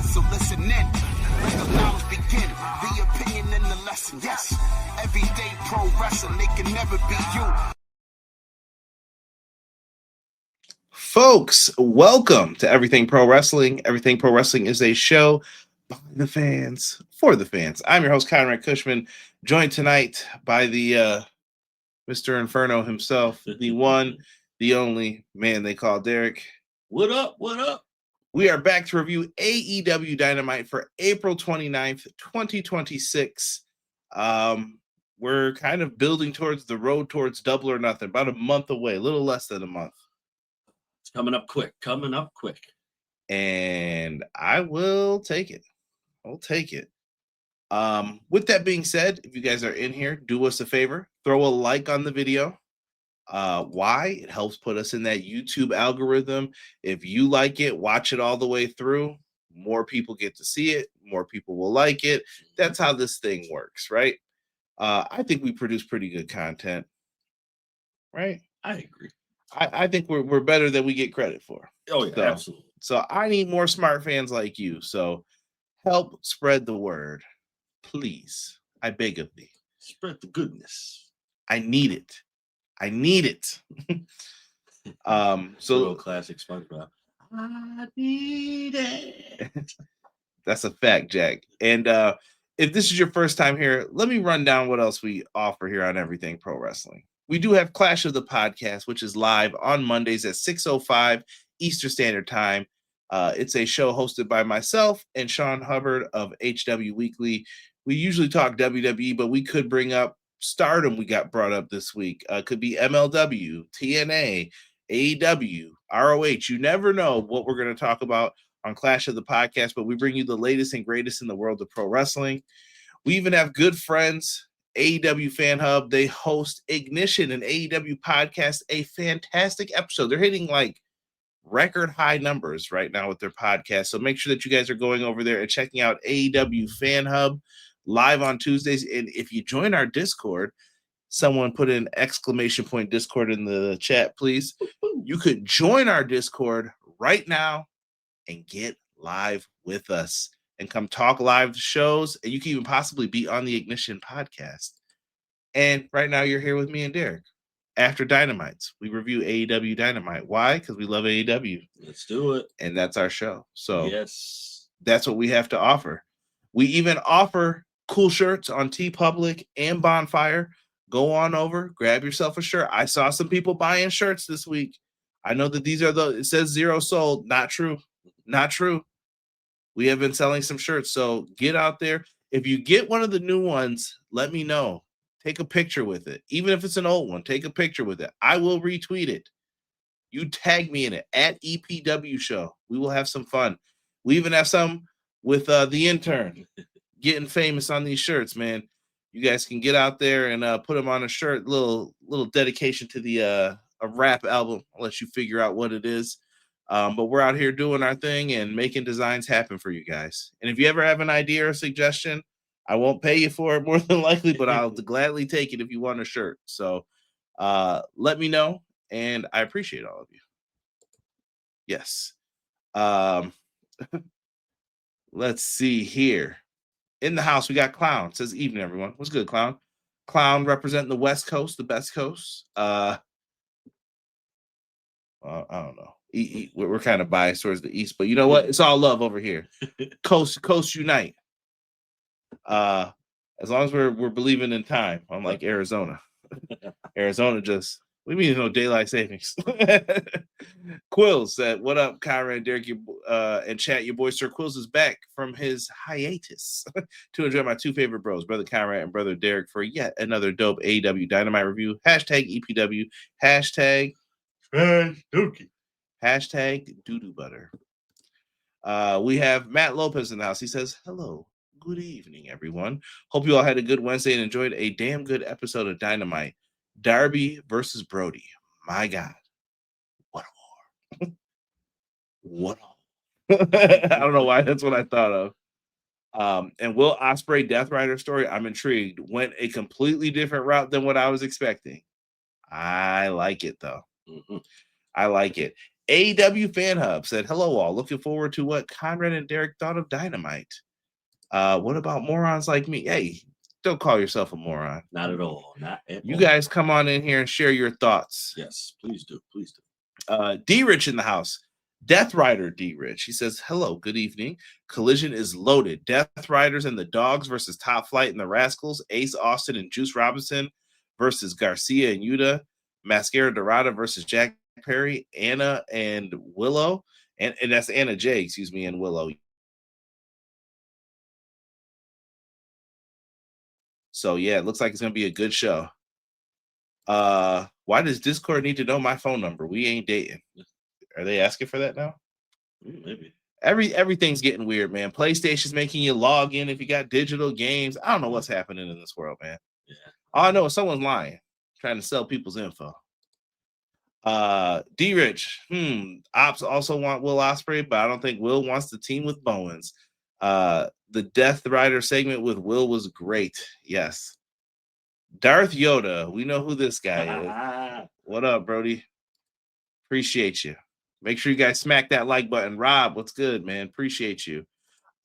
so listen in. Let the knowledge begin. The opinion and the lesson. Yes, everyday pro wrestling, they can never be you. Folks, welcome to Everything Pro Wrestling. Everything Pro Wrestling is a show by the fans, for the fans. I'm your host, Conrad Cushman, joined tonight by the Mr. Inferno himself, the one, the only man they call Derek. What up? What up? We are back to review AEW Dynamite for April 29th, 2026. We're kind of building towards the road towards Double or Nothing, about a month away, a little less than a month. It's coming up quick. And I will take it. I'll take it. With that being said, if you guys are in here, do us a favor, throw a like on the video. Why? It helps put us in that YouTube algorithm. If you like it, watch it all the way through. More people get to see it. More people will like it. That's how this thing works, right? I think we produce pretty good content, right? I agree. I think we're better than we get credit for. Oh, yeah, absolutely. So I need more smart fans like you. So help spread the word, please. I beg of thee. Spread the goodness. I need it. So classic SpongeBob. I need it. That's a fact, Jack. And if this is your first time here, let me run down what else we offer here on Everything Pro Wrestling. We do have Clash of the Podcast, which is live on Mondays at 6:05 Eastern Standard Time. It's a show hosted by myself and Sean Hubbard of HW Weekly. We usually talk WWE, but we could bring up Stardom. We got brought up this week. Could be MLW, TNA, AEW, ROH. You never know what we're going to talk about on Clash of the Podcast, but we bring you the latest and greatest in the world of pro wrestling. We even have good friends, AEW Fan Hub. They host Ignition, an AEW podcast, a fantastic episode. They're hitting like record high numbers right now with their podcast. So make sure that you guys are going over there and checking out AEW Fan Hub live on Tuesdays. And if you join our Discord, someone put an exclamation point Discord in the chat, please. You could join our Discord right now and get live with us and come talk live shows. And you can even possibly be on the Ignition podcast. And right now you're here with me and Derek. After Dynamites, we review AEW Dynamite. Why? Because we love AEW. Let's do it. And that's our show. So yes, that's what we have to offer. We even offer cool shirts on TeePublic and Bonfire. Go on over, grab yourself a shirt. I saw some people buying shirts this week. I know that these are it says 0 sold. Not true. Not true. We have been selling some shirts. So get out there. If you get one of the new ones, let me know. Take a picture with it. Even if it's an old one, take a picture with it. I will retweet it. You tag me in it at EPW Show. We will have some fun. We even have some with the intern getting famous on these shirts, man. You guys can get out there and put them on a shirt. Little dedication to the a rap album. I'll let you figure out what it is. But we're out here doing our thing and making designs happen for you guys. And if you ever have an idea or a suggestion, I won't pay you for it more than likely, but I'll gladly take it if you want a shirt. So let me know, and I appreciate all of you. Yes. Let's see here. In the house, we got Clown. Says evening, everyone. What's good, Clown? Clown representing the West Coast, the best coast. I don't know. We're kind of biased towards the East, but you know what? It's all love over here. Coast unite. As long as we're believing in time, unlike Arizona. Arizona just, we mean no daylight savings. Quills said, "What up, Kyra and Derek? And chat, your boy Sir Quills is back from his hiatus to enjoy my two favorite bros, brother Kyra and brother Derek, for yet another dope AEW Dynamite review. Hashtag EPW. Hashtag Dookie. Hashtag doo-doo butter." We have Matt Lopez in the house. He says, "Hello. Good evening, everyone. Hope you all had a good Wednesday and enjoyed a damn good episode of Dynamite. Darby versus Brody. My God. What a war." What a war. I don't know why that's what I thought of. And Will Ospreay Death Rider story, I'm intrigued. Went a completely different route than what I was expecting. I like it, though. I like it. AEW Fan Hub said, hello all. Looking forward to what Conrad and Derek thought of Dynamite. What about morons like me? Hey, don't call yourself a moron. Not at all. Not at You all. guys come on in here and share your thoughts. Yes, please do. Please do. D Rich in the house. Death Rider D Rich. He says, hello, good evening. Collision is loaded. Death Riders and the Dogs versus Top Flight and the Rascals. Ace Austin and Juice Robinson versus Garcia and Yuta. Mascara Dorada versus Jack Perry. Anna and Willow. And that's Anna J, excuse me, and Willow. So yeah, it looks like it's gonna be a good show. Why does Discord need to know my phone number? We ain't dating. Are they asking for that now? Maybe. Everything's getting weird, man. PlayStation's making you log in if you got digital games. I don't know what's happening in this world, man. Yeah. All I know is someone's lying, trying to sell people's info. D Rich, Ops also want Will Ospreay, but I don't think Will wants to team with Bowens. The Death Rider segment with Will was great. Yes. Darth Yoda, we know who this guy is. What up, Brody? Appreciate you. Make sure you guys smack that like button. Rob, what's good, man? Appreciate you.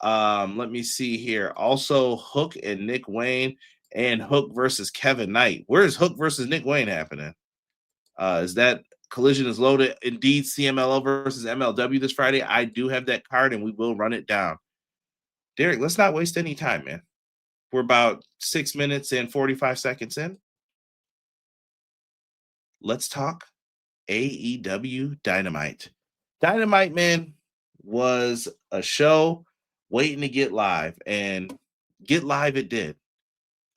Let me see here. Also, Hook and Nick Wayne and Hook versus Kevin Knight. Where's Hook versus Nick Wayne happening? Is that Collision is loaded? Indeed, CMLL versus MLW this Friday. I do have that card, and we will run it down. Derek, let's not waste any time, man. We're about 6 minutes and 45 seconds in. Let's talk AEW Dynamite. Dynamite, man, was a show waiting to get live, and get live it did.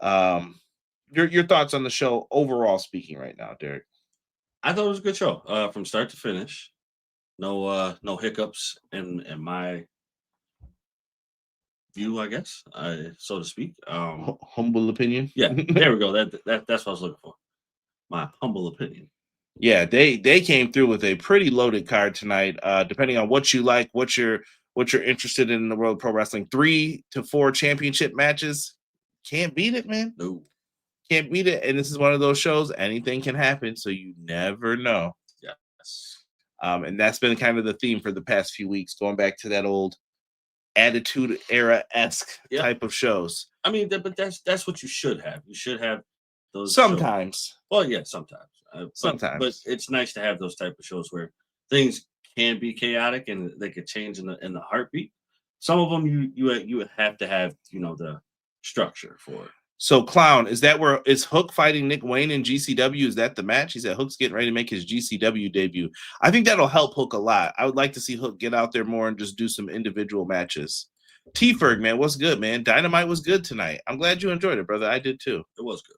Your thoughts on the show overall speaking right now, Derek? I thought it was a good show from start to finish. No hiccups in my view, I guess, so to speak. Humble opinion. Yeah, there we go. That's what I was looking for. My humble opinion. Yeah, they came through with a pretty loaded card tonight. Depending on what you like, what you're interested in the world of pro wrestling, 3 to 4 championship matches. Can't beat it, man. No. Can't beat it. And this is one of those shows, anything can happen, so you never know. Yes. And that's been kind of the theme for the past few weeks, going back to that old Attitude Era-esque type of shows. I mean, but that's what you should have. You should have those sometimes. Shows. Well, yeah, sometimes. Sometimes. But it's nice to have those type of shows where things can be chaotic and they could change in the heartbeat. Some of them you would have to have, the structure for it. So, Clown, is Hook fighting Nick Wayne in GCW? Is that the match? He said Hook's getting ready to make his GCW debut. I think that'll help Hook a lot. I would like to see Hook get out there more and just do some individual matches. T-Ferg, man, what's good, man? Dynamite was good tonight. I'm glad you enjoyed it, brother. I did too. It was good.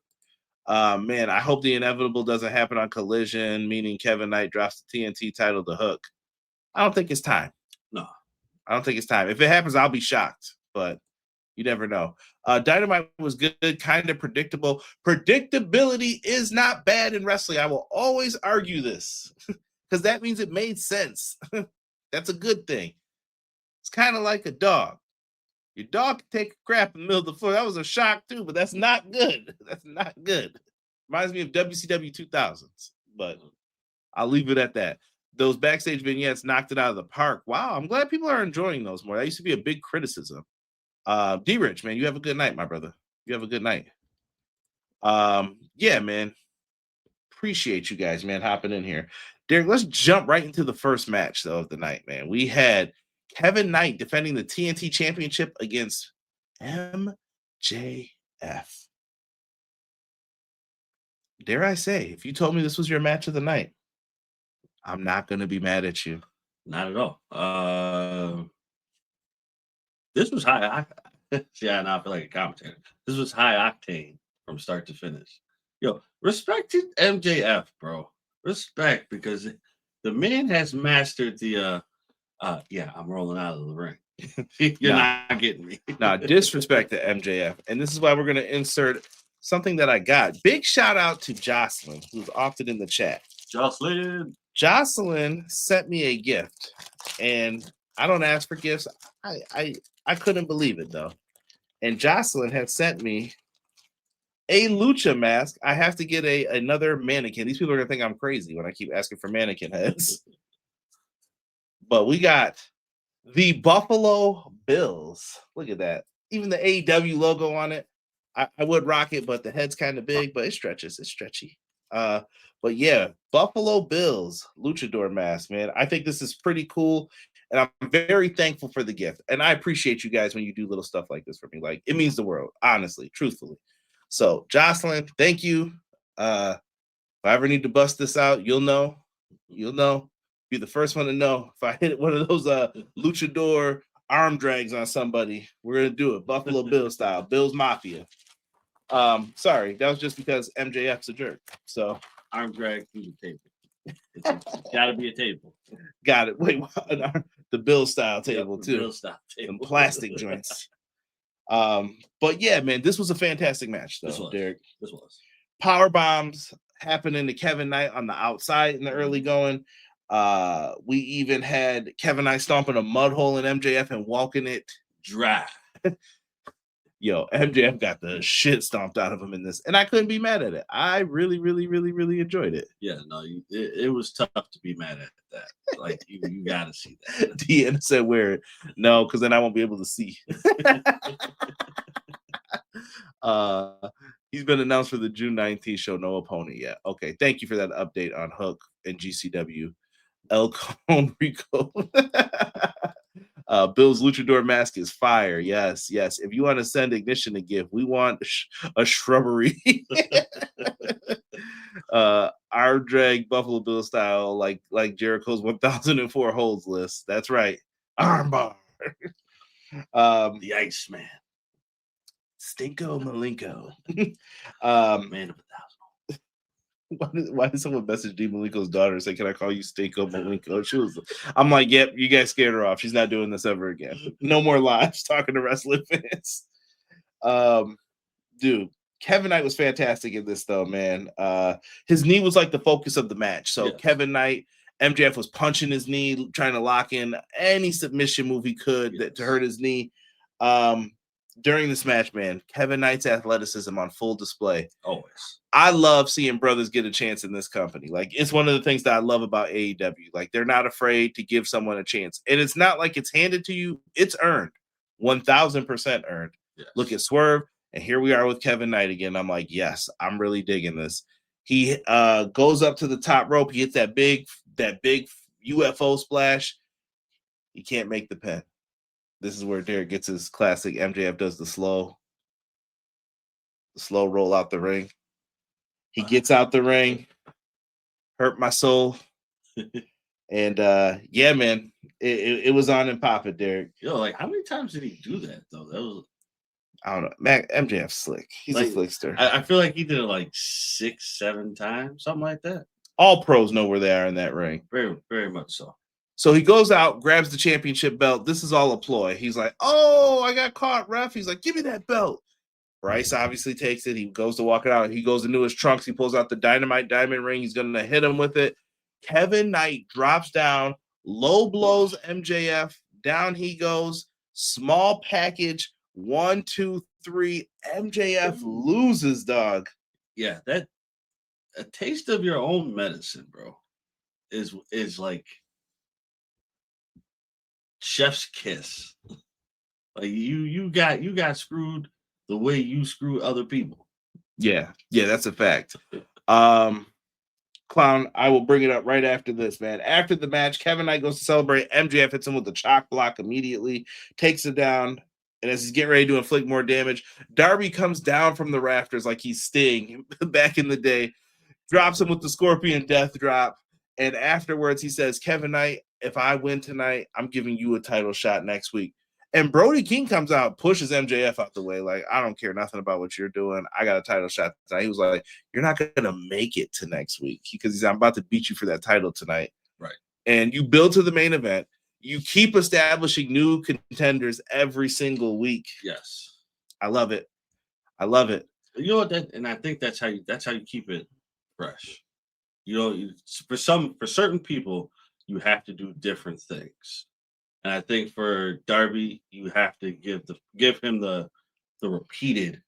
Man, I hope the inevitable doesn't happen on Collision, meaning Kevin Knight drops the TNT title to Hook. I don't think it's time. No. I don't think it's time. If it happens, I'll be shocked, but you never know. Dynamite was good, kind of predictable. Predictability is not bad in wrestling. I will always argue this because that means it made sense. That's a good thing. It's kind of like a dog. Your dog can take a crap in the middle of the floor. That was a shock too, but that's not good. That's not good. Reminds me of WCW 2000s, but I'll leave it at that. Those backstage vignettes knocked it out of the park. Wow, I'm glad people are enjoying those more. That used to be a big criticism. D Rich, man, you have a good night, my brother. You have a good night. Yeah, man. Appreciate you guys, man, hopping in here. Derek, let's jump right into the first match though of the night, man. We had Kevin Knight defending the TNT Championship against MJF. Dare I say, if you told me this was your match of the night, I'm not going to be mad at you. Not at all. This was high. Yeah, now I feel like a commentator. This was high octane from start to finish. Yo, respect to MJF, bro. Respect, because the man has mastered the yeah, I'm rolling out of the ring. You're not getting me. Disrespect to MJF. And this is why we're going to insert something that I got. Big shout out to Jocelyn, who's often in the chat. Jocelyn sent me a gift, and I don't ask for gifts. I couldn't believe it though. And Jocelyn had sent me a lucha mask. I have to get another mannequin. These people are gonna think I'm crazy when I keep asking for mannequin heads. But we got the Buffalo Bills. Look at that. Even the AEW logo on it. I would rock it, but the head's kind of big, but it stretches. It's stretchy. But yeah, Buffalo Bills luchador mask, man. I think this is pretty cool, and I'm very thankful for the gift. And I appreciate you guys when you do little stuff like this for me. Like, it means the world, honestly, truthfully. So, Jocelyn, thank you. If I ever need to bust this out, you'll know. You'll know. Be the first one to know. If I hit one of those luchador arm drags on somebody, we're gonna do it Buffalo Bill style, Bills Mafia. Sorry, that was just because MJF's a jerk. So arm drag through the table. It's gotta be a table. Got it. Wait, the Bill style table too. Bill style table. Some plastic joints. But yeah, man, this was a fantastic match, though, Derek. This was. Power bombs happening to Kevin Knight on the outside in the early going. We even had Kevin Knight stomping a mud hole in MJF and walking it dry. Yo, MJF got the shit stomped out of him in this, and I couldn't be mad at it. I really, really, really, really enjoyed it. Yeah, no, it was tough to be mad at that. Like, you got to see that. Deanna said, "Wear it." No, because then I won't be able to see. He's been announced for the June 19th show. No opponent yet. Okay, thank you for that update on Hook and GCW. El Con Rico. Bill's luchador mask is fire. Yes. If you want to send Ignition a gift, we want a shrubbery. Our drag Buffalo Bill style, like Jericho's 1004 holds list. That's right. Armbar. The Iceman. Stinko Malenko. Man of 1,000. Why did someone message D Malenko's daughter and say, "Can I call you Stinko Malenko?" I'm like, "Yep, you guys scared her off. She's not doing this ever again. No more lives talking to wrestling fans." Dude, Kevin Knight was fantastic in this, though, man. His knee was like the focus of the match. So yes. Kevin Knight, MJF was punching his knee, trying to lock in any submission move he could to hurt his knee. During this match, man, Kevin Knight's athleticism on full display. Always. I love seeing brothers get a chance in this company. Like, it's one of the things that I love about AEW. Like, they're not afraid to give someone a chance. And it's not like it's handed to you. It's earned. 1,000% earned. Yes. Look at Swerve, and here we are with Kevin Knight again. I'm like, yes, I'm really digging this. He goes up to the top rope. He hits that big UFO splash. He can't make the pin. This is where Derek gets his classic. MJF does the slow roll out the ring. He gets out the ring, hurt my soul. And yeah, man, it was on and popping, Derek. Yo, like, how many times did he do that, though? That was, I don't know. MJF's slick. He's a flickster. I feel like he did it like 6-7 times, something like that. All pros know where they are in that ring. Very, very much so. So he goes out, grabs the championship belt. This is all a ploy. He's like, "Oh, I got caught, ref." He's like, "Give me that belt." Bryce obviously takes it. He goes to walk it out. He goes into his trunks. He pulls out the Dynamite diamond ring. He's going to hit him with it. Kevin Knight drops down, low blows MJF. Down he goes. Small package. 1, 2, 3. MJF loses, dog. Yeah, that a taste of your own medicine, bro, is like chef's kiss. Like, you got screwed the way you screw other people. Yeah, that's a fact. Clown, I will bring it up right after this, man. After the match, Kevin Knight goes to celebrate. MJF hits him with the chalk block immediately, takes it down, and as he's getting ready to inflict more damage, Darby comes down from the rafters like he's Sting back in the day, drops him with the Scorpion Death Drop, and afterwards he says, "Kevin Knight, if I win tonight, I'm giving you a title shot next week." And Brody King comes out, pushes MJF out the way. Like, "I don't care nothing about what you're doing. I got a title shot tonight." He was like, "You're not going to make it to next week," because he's, "I'm about to beat you for that title tonight." Right. And you build to the main event. You keep establishing new contenders every single week. Yes. I love it. I love it. You know what? And I think that's how you keep it fresh. You know, for certain people, you have to do different things. And I think for Darby, you have to give him the repeated,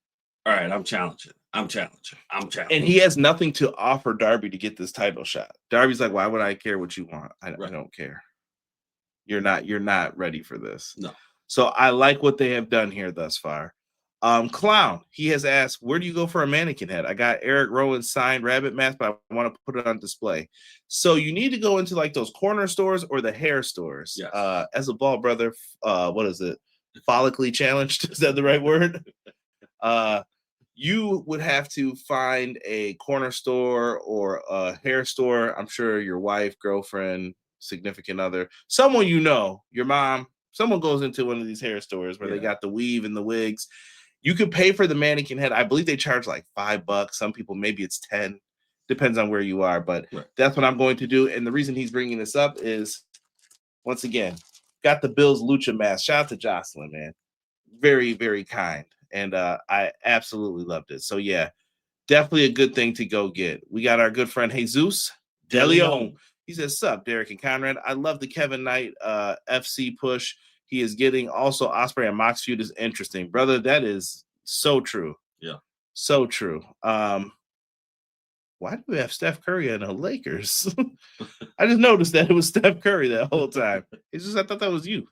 "All right, I'm challenging. And he has nothing to offer Darby to get this title shot. Darby's like, "Why would I care what you want? I don't care." You're not ready for this. No. So I like what they have done here thus far. Clown, he has asked, where do you go for a mannequin head? I got Eric Rowan's signed rabbit mask, but I want to put it on display. So you need to go into like those corner stores or the hair stores. Yes. As a ball brother, what is it? Follically challenged? Is that the right word? You would have to find a corner store or a hair store. I'm sure your wife, girlfriend, significant other, someone you know, your mom, someone goes into one of these hair stores where they got the weave and the wigs. You could pay for the mannequin head. I believe they charge like $5. Some people, maybe it's 10. Depends on where you are, but that's what I'm going to do. And the reason he's bringing this up is, once again, got the Bills Lucha mask. Shout out to Jocelyn, man. Very, very kind. And I absolutely loved it. So yeah, definitely a good thing to go get. We got our good friend Jesus DeLeon. He says, sup, Derek and Conrad. I love the Kevin Knight FC push he is getting. Also, Ospreay and Mox feud is interesting. Brother, that is so true. Yeah. So true. Why do we have Steph Curry and the Lakers? I just noticed that it was Steph Curry that whole time. It's just I thought that was you.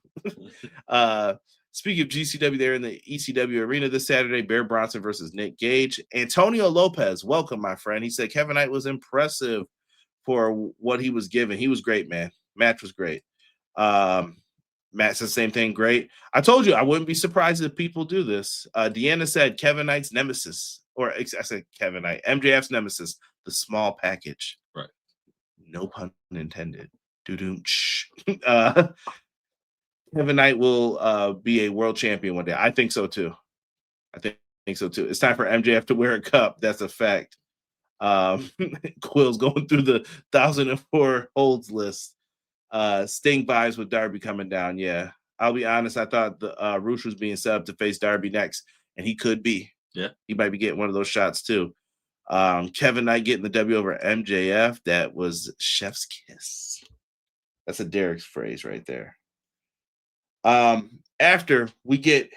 Speaking of GCW, they're in the ECW arena this Saturday. Bear Bronson versus Nick Gage. Antonio Lopez, welcome, my friend. He said Kevin Knight was impressive for what he was given. He was great, man. Match was great. Matt said the same thing. Great. I told you I wouldn't be surprised if people do this. Deanna said Kevin Knight's nemesis, or I said Kevin Knight, MJF's nemesis, the small package. Right. No pun intended. Kevin Knight will be a world champion one day. I think so too. Think so too. It's time for MJF to wear a cup. That's a fact. Quill's going through the 1,004 holds list. Sting vibes with Darby coming down. Yeah, I'll be honest. I thought the Rush was being set up to face Darby next, and he could be. Yeah, he might be getting one of those shots too. Kevin Knight getting the W over MJF. That was chef's kiss. That's a Derek's phrase right there. After we get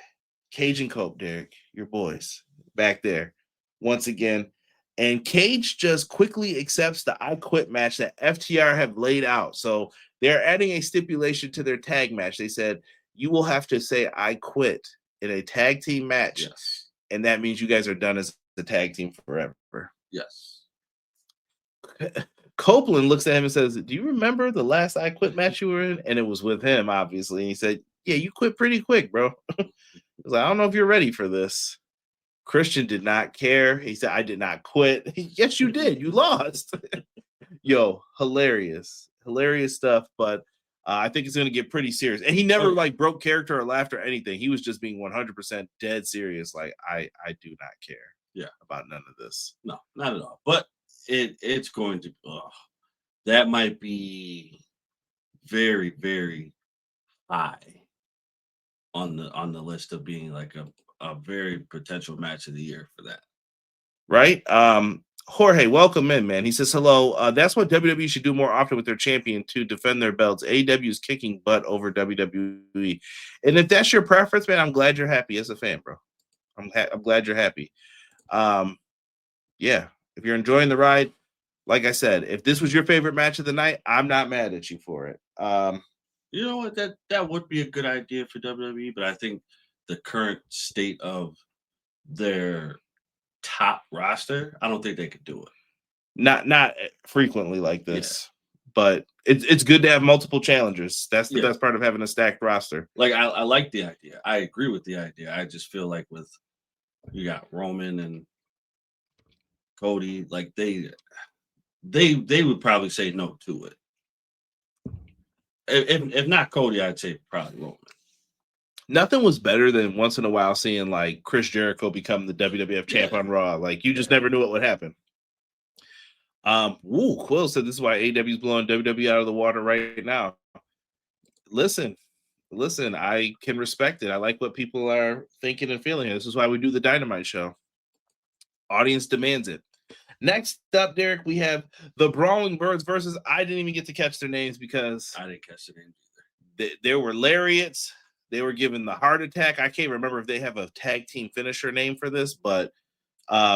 Cage and Cope, Derek, your boys back there once again, and Cage just quickly accepts the I Quit match that FTR have laid out. So they're adding a stipulation to their tag match. They said you will have to say I quit in a tag team match. Yes. And that means you guys are done as the tag team forever. Yes. Copeland looks at him and says, do you remember the last I Quit match you were in? And it was with him, obviously. And he said, yeah, you quit pretty quick, bro. He was like, I don't know if you're ready for this. Christian did not care. He said, I did not quit. Yes, you did. You lost. Yo, hilarious. Hilarious stuff. But I think it's going to get pretty serious. And he never broke character or laughed or anything. He was just being 100% dead serious. Like, I do not care about none of this. No, not at all. But it's going to, that might be very, very high on the list of being like a very potential match of the year for that. Right? Jorge, welcome in, man. He says, hello. That's what WWE should do more often with their champion to defend their belts. AEW is kicking butt over WWE. And if that's your preference, man, I'm glad you're happy as a fan, bro. I'm glad you're happy. Yeah, if you're enjoying the ride, like I said, if this was your favorite match of the night, I'm not mad at you for it. You know what? That would be a good idea for WWE, but I think the current state of their top roster, I don't think they could do it. Not frequently like this, but it's good to have multiple challengers. That's the best part of having a stacked roster. Like I like the idea. I agree with the idea. I just feel like with you got Roman and Cody, like they would probably say no to it. If not Cody, I'd say probably Roman. Nothing was better than once in a while seeing like Chris Jericho become the WWF champ on Raw. Like you just never knew what would happen. Quill said this is why AEW is blowing WWE out of the water right now. Listen, I can respect it. I like what people are thinking and feeling. This is why we do the Dynamite show. Audience demands it. Next up, Derek, we have the Brawling Birds versus, I didn't even get to catch their names because I didn't catch their names either. There were lariats. They were given the heart attack. I can't remember if they have a tag team finisher name for this, but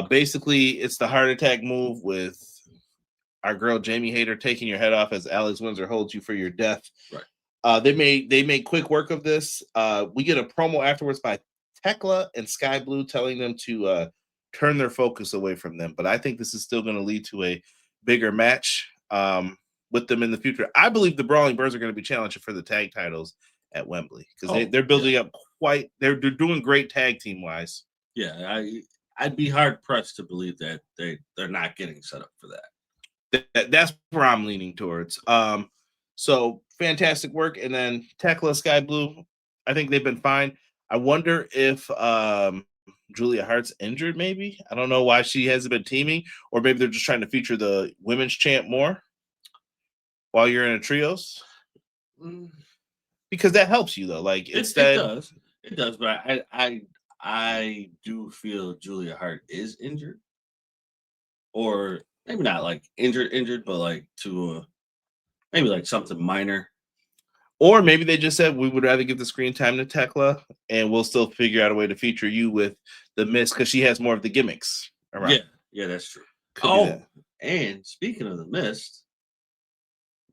basically it's the heart attack move with our girl Jamie Hayter taking your head off as Alex Windsor holds you for your death. Right. They made quick work of this. We get a promo afterwards by Tekla and Sky Blue telling them to turn their focus away from them. But I think this is still going to lead to a bigger match with them in the future. I believe the Brawling Birds are going to be challenging for the tag titles at Wembley because they're building up quite. They're doing great tag team wise. Yeah, I'd be hard pressed to believe that they're not getting set up for that. That's where I'm leaning towards. So fantastic work, and then Tekla, Sky Blue. I think they've been fine. I wonder if Julia Hart's injured. Maybe I don't know why she hasn't been teaming, or maybe they're just trying to feature the women's champ more while you're in a trios. Because that helps you though. Like it does. But I do feel Julia Hart is injured, or maybe not like injured, but like to maybe like something minor. Or maybe they just said we would rather give the screen time to Tekla, and we'll still figure out a way to feature you with the Mist because she has more of the gimmicks around. Yeah, that's true. Could and speaking of the Mist,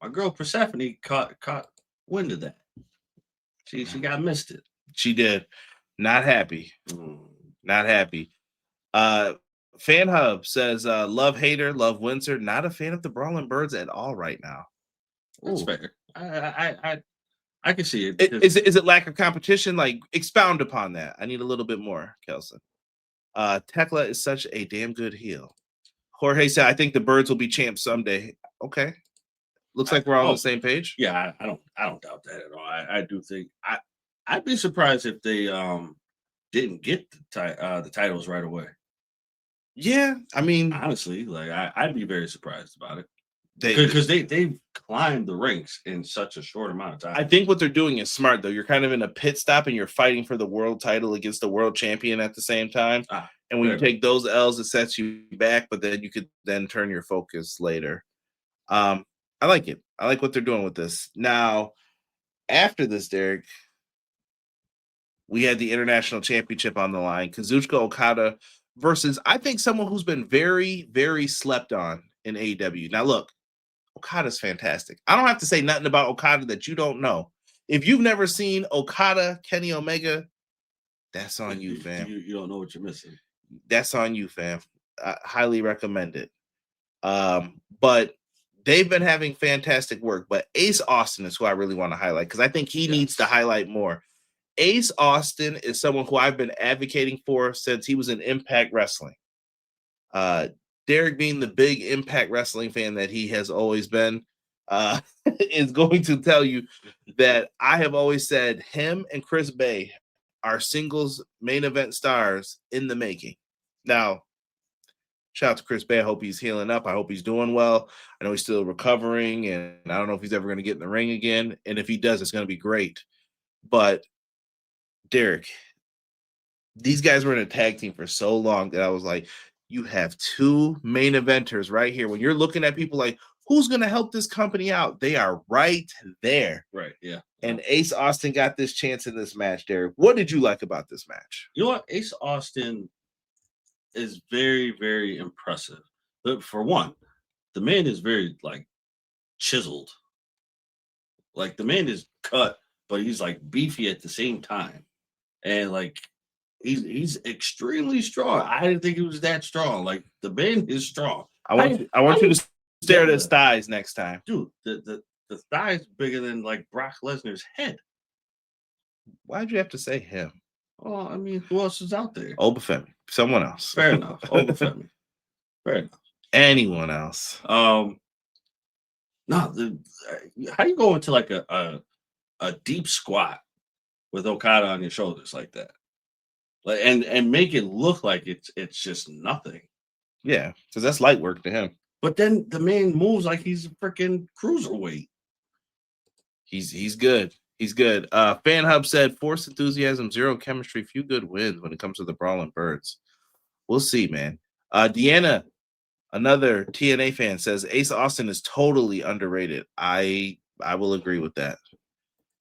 my girl Persephone caught wind of that. She got misted. She did. Not happy. Not happy. Fan Hub says, love Hater, love Windsor. Not a fan of the Brawling Birds at all right now. That's fair. I can see it. Is it lack of competition? Like, expound upon that. I need a little bit more, Kelson. Tekla is such a damn good heel. Jorge said, I think the Birds will be champs someday. Okay. Looks like we're all on the same page. Yeah, I don't doubt that at all. I do think I'd be surprised if they didn't get the titles right away. Yeah, I mean, honestly, like I'd be very surprised about it because they've climbed the ranks in such a short amount of time. I think what they're doing is smart though. You're kind of in a pit stop and you're fighting for the world title against the world champion at the same time. And when you take those L's, it sets you back, but then you could then turn your focus later. I like it. I like what they're doing with this. Now, after this, Derek, we had the International Championship on the line. Kazuchika Okada versus, I think, someone who's been very, very slept on in AEW. Now, look, Okada's fantastic. I don't have to say nothing about Okada that you don't know. If you've never seen Okada, Kenny Omega, that's on you, fam. You don't know what you're missing. That's on you, fam. I highly recommend it. But they've been having fantastic work. But Ace Austin is who I really want to highlight because I think he needs to highlight more. Ace Austin is someone who I've been advocating for since he was in Impact Wrestling. Derek, being the big Impact Wrestling fan that he has always been, is going to tell you that I have always said him and Chris Bay are singles main event stars in the making. Now, shout out to Chris Bay. I hope he's healing up. I hope he's doing well. I know he's still recovering, and I don't know if he's ever going to get in the ring again. And if he does, it's going to be great. But Derek, these guys were in a tag team for so long that I was like, you have two main eventers right here. When you're looking at people like, who's going to help this company out? They are right there. Right, yeah. And Ace Austin got this chance in this match, Derek. What did you like about this match? You know what? Ace Austin is very, very impressive. But for one, the man is very, like, chiseled. Like, the man is cut, but he's, like, beefy at the same time. And, like, he's extremely strong. I didn't think he was that strong. Like, the man is strong. I want you to stare at his thighs next time. Dude, the thigh's bigger than, like, Brock Lesnar's head. Why'd you have to say him? Well, I mean, who else is out there? Obafemi. Someone else. Fair enough. Obafemi. Fair enough. Anyone else? No, how you go into like a deep squat with Okada on your shoulders like that? Like and make it look like it's just nothing. Yeah, because that's light work to him. But then the man moves like he's a freaking cruiserweight. He's good. He's good. Fan Hub said, force enthusiasm, zero chemistry, few good wins when it comes to the Brawling Birds. We'll see, man. Deanna, another TNA fan, says Ace Austin is totally underrated. I will agree with that.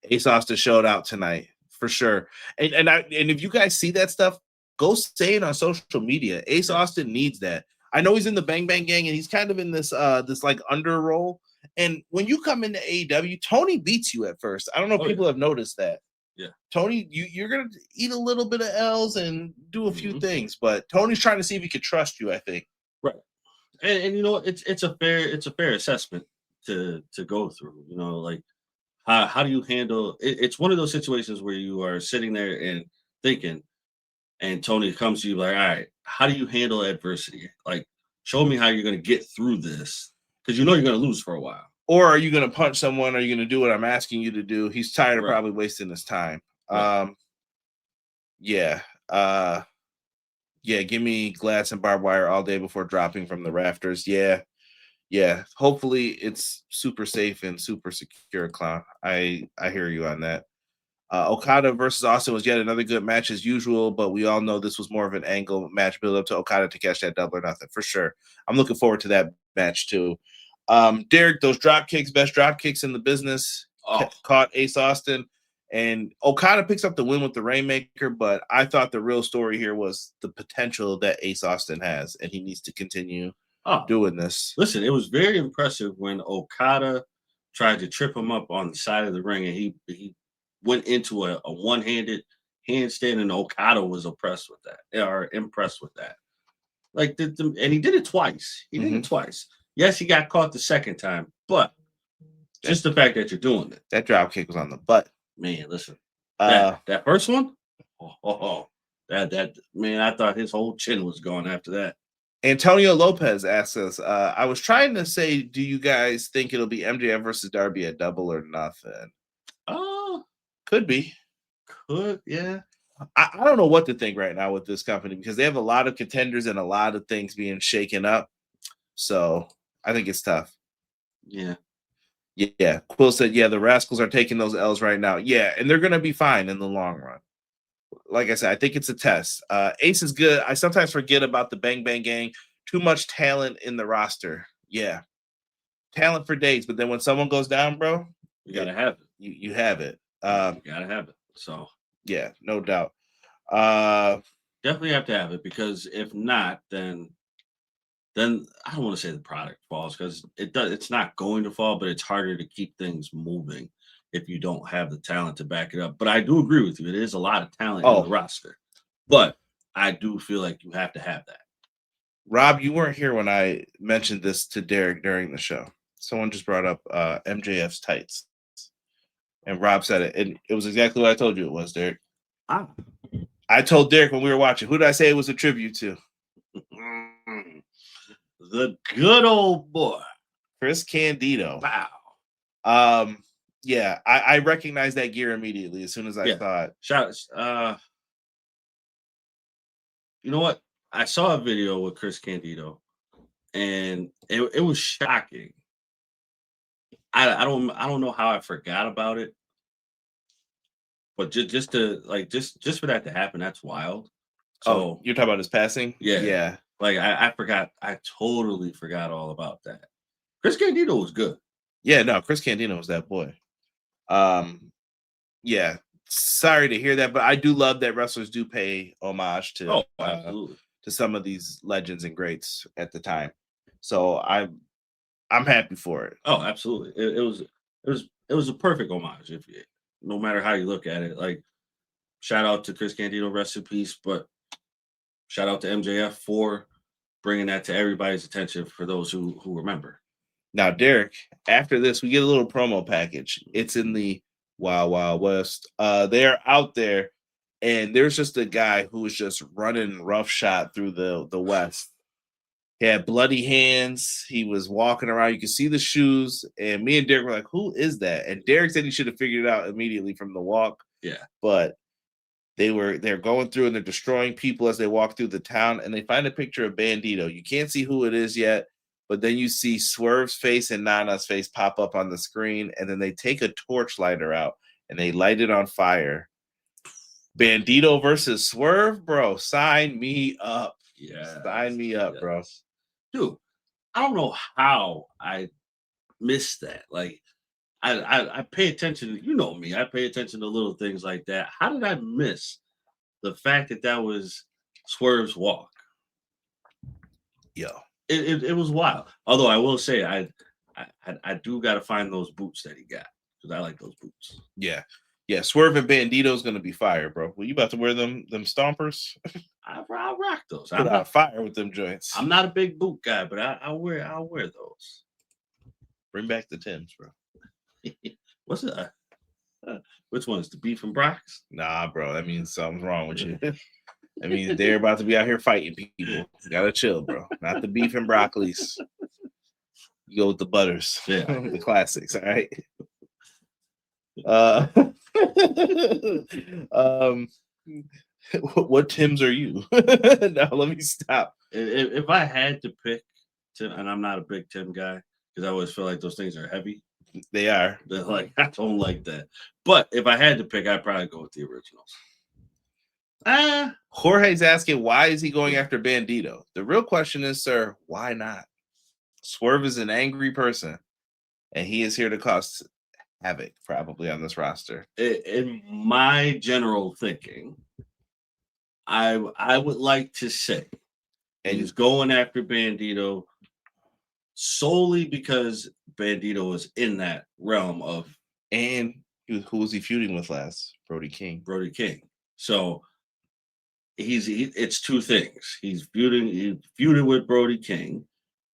Ace Austin showed out tonight for sure. And if you guys see that stuff, go say it on social media. Ace Austin needs that. I know he's in the Bang Bang Gang and he's kind of in this like under role. And when you come into AEW, Tony beats you at first. I don't know if people have noticed that. Yeah. Tony, you're going to eat a little bit of L's and do a few things, but Tony's trying to see if he can trust you, I think. Right. And you know, it's a fair assessment to go through. You know, like how do you handle it? It's one of those situations where you are sitting there and thinking, and Tony comes to you like, all right, how do you handle adversity? Like, show me how you're going to get through this, because you know you're going to lose for a while. Or are you going to punch someone? Are you going to do what I'm asking you to do? He's tired of Right. probably wasting his time. Right. Yeah. Give me glass and barbed wire all day before dropping from the rafters. Yeah. Hopefully it's super safe and super secure, Clown. I hear you on that. Okada versus Austin was yet another good match as usual, but we all know this was more of an angle match build up to Okada to catch that double or nothing for sure. I'm looking forward to that match too. Derek, those drop kicks, best drop kicks in the business, caught Ace Austin, and Okada picks up the win with the Rainmaker. But I thought the real story here was the potential that Ace Austin has, and he needs to continue doing this. Listen, it was very impressive when Okada tried to trip him up on the side of the ring, and he went into a one-handed handstand, and Okada was impressed with that. Like, and he did it twice. He did it twice. Yes, he got caught the second time, but just the fact that you're doing it. That drop kick was on the butt. Man, listen. That first one? That man, I thought his whole chin was gone after that. Antonio Lopez asks us, I was trying to say, do you guys think it'll be MJF versus Darby at Double or Nothing? Could be. Yeah. I don't know what to think right now with this company, because they have a lot of contenders and a lot of things being shaken up. So I think it's tough. Yeah. Quill said, the Rascals are taking those L's right now. Yeah, and they're going to be fine in the long run. Like I said, I think it's a test. Ace is good. I sometimes forget about the Bang Bang Gang. Too much talent in the roster. Yeah. Talent for days. But then when someone goes down, bro, you got to have it. You have it. You got to have it. So, yeah, no doubt. Definitely have to have it, because if not, then I don't want to say the product falls, because it's not going to fall, but it's harder to keep things moving if you don't have the talent to back it up. But I do agree with you. It is a lot of talent in the roster, but I do feel like you have to have that. Rob, you weren't here when I mentioned this to Derek during the show. Someone just brought up MJF's tights, and Rob said it, and it was exactly what I told you it was, Derek. I told Derek when we were watching. Who did I say it was a tribute to? The good old boy, Chris Candido. Wow. I recognized that gear immediately as soon as I saw it. Shout you know what? I saw a video with Chris Candido, and it was shocking. I don't know how I forgot about it, but just for that to happen, that's wild. So you're talking about his passing? Yeah. Like I forgot. I totally forgot all about that. Chris Candido was good. Yeah, no, Chris Candido was that boy. Sorry to hear that, but I do love that wrestlers do pay homage to to some of these legends and greats at the time. So I'm happy for it. Oh, absolutely. It was a perfect homage, no matter how you look at it. Like, shout out to Chris Candido, rest in peace, but shout out to MJF for bringing that to everybody's attention, for those who remember. Now, Derek, after this, we get a little promo package. It's in the Wild Wild West. They're out there, and there's just a guy who was just running roughshod through the West. He had bloody hands. He was walking around. You could see the shoes. And me and Derek were like, who is that? And Derek said he should have figured it out immediately from the walk. Yeah. But they're going through and they're destroying people as they walk through the town, and they find a picture of Bandido. You can't see who it is yet, but then you see Swerve's face and Nana's face pop up on the screen, and then they take a torch lighter out and they light it on fire. Bandido versus Swerve, bro. Sign me up. Yeah. Sign me up, bro. Dude, I don't know how I missed that. Like, I pay attention. You know me. I pay attention to little things like that. How did I miss the fact that was Swerve's walk? Yo. It was wild. Although I will say, I I do got to find those boots that he got because I like those boots. Yeah. Swerve and Bandido is gonna be fire, bro. Well, you about to wear them stompers? I'll rock those. Put out fire with them joints. I'm not a big boot guy, but I'll wear those. Bring back the Timbs, bro. What's it? Which one's the beef and Brock's? Nah, bro. That means something's wrong with you. That means they're about to be out here fighting people. You gotta chill, bro. Not the beef and broccolis. You go with the butters. Yeah. The classics, all right. What Timbs are you? Now let me stop. If I had to pick Tim, and I'm not a big Tim guy because I always feel like those things are heavy. They are. They're like, I don't like that. But if I had to pick, I'd probably go with the originals. Jorge's asking, why is he going after Bandido? The real question is, sir, why not? Swerve is an angry person, and he is here to cause havoc probably on this roster. In my general thinking, I would like to say, and he's going after Bandido solely because Bandido is in that realm of, and who was he feuding with last? Brody King. So it's two things. He feuded with Brody King,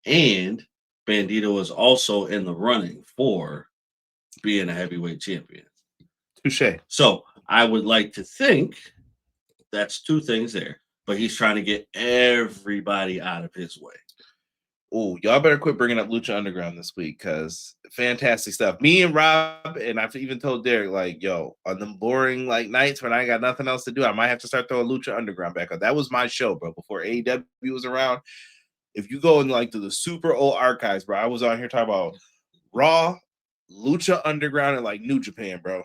and Bandido is also in the running for being a heavyweight champion. Touché. So I would like to think that's two things there, but he's trying to get everybody out of his way. Oh, y'all better quit bringing up Lucha Underground this week because fantastic stuff. Me and Rob, and I've even told Derek, like, yo, on them boring like nights when I got nothing else to do, I might have to start throwing Lucha Underground back up. That was my show, bro, before AEW was around. If you go in like to the super old archives, bro, I was on here talking about Raw, Lucha Underground, and like New Japan, bro.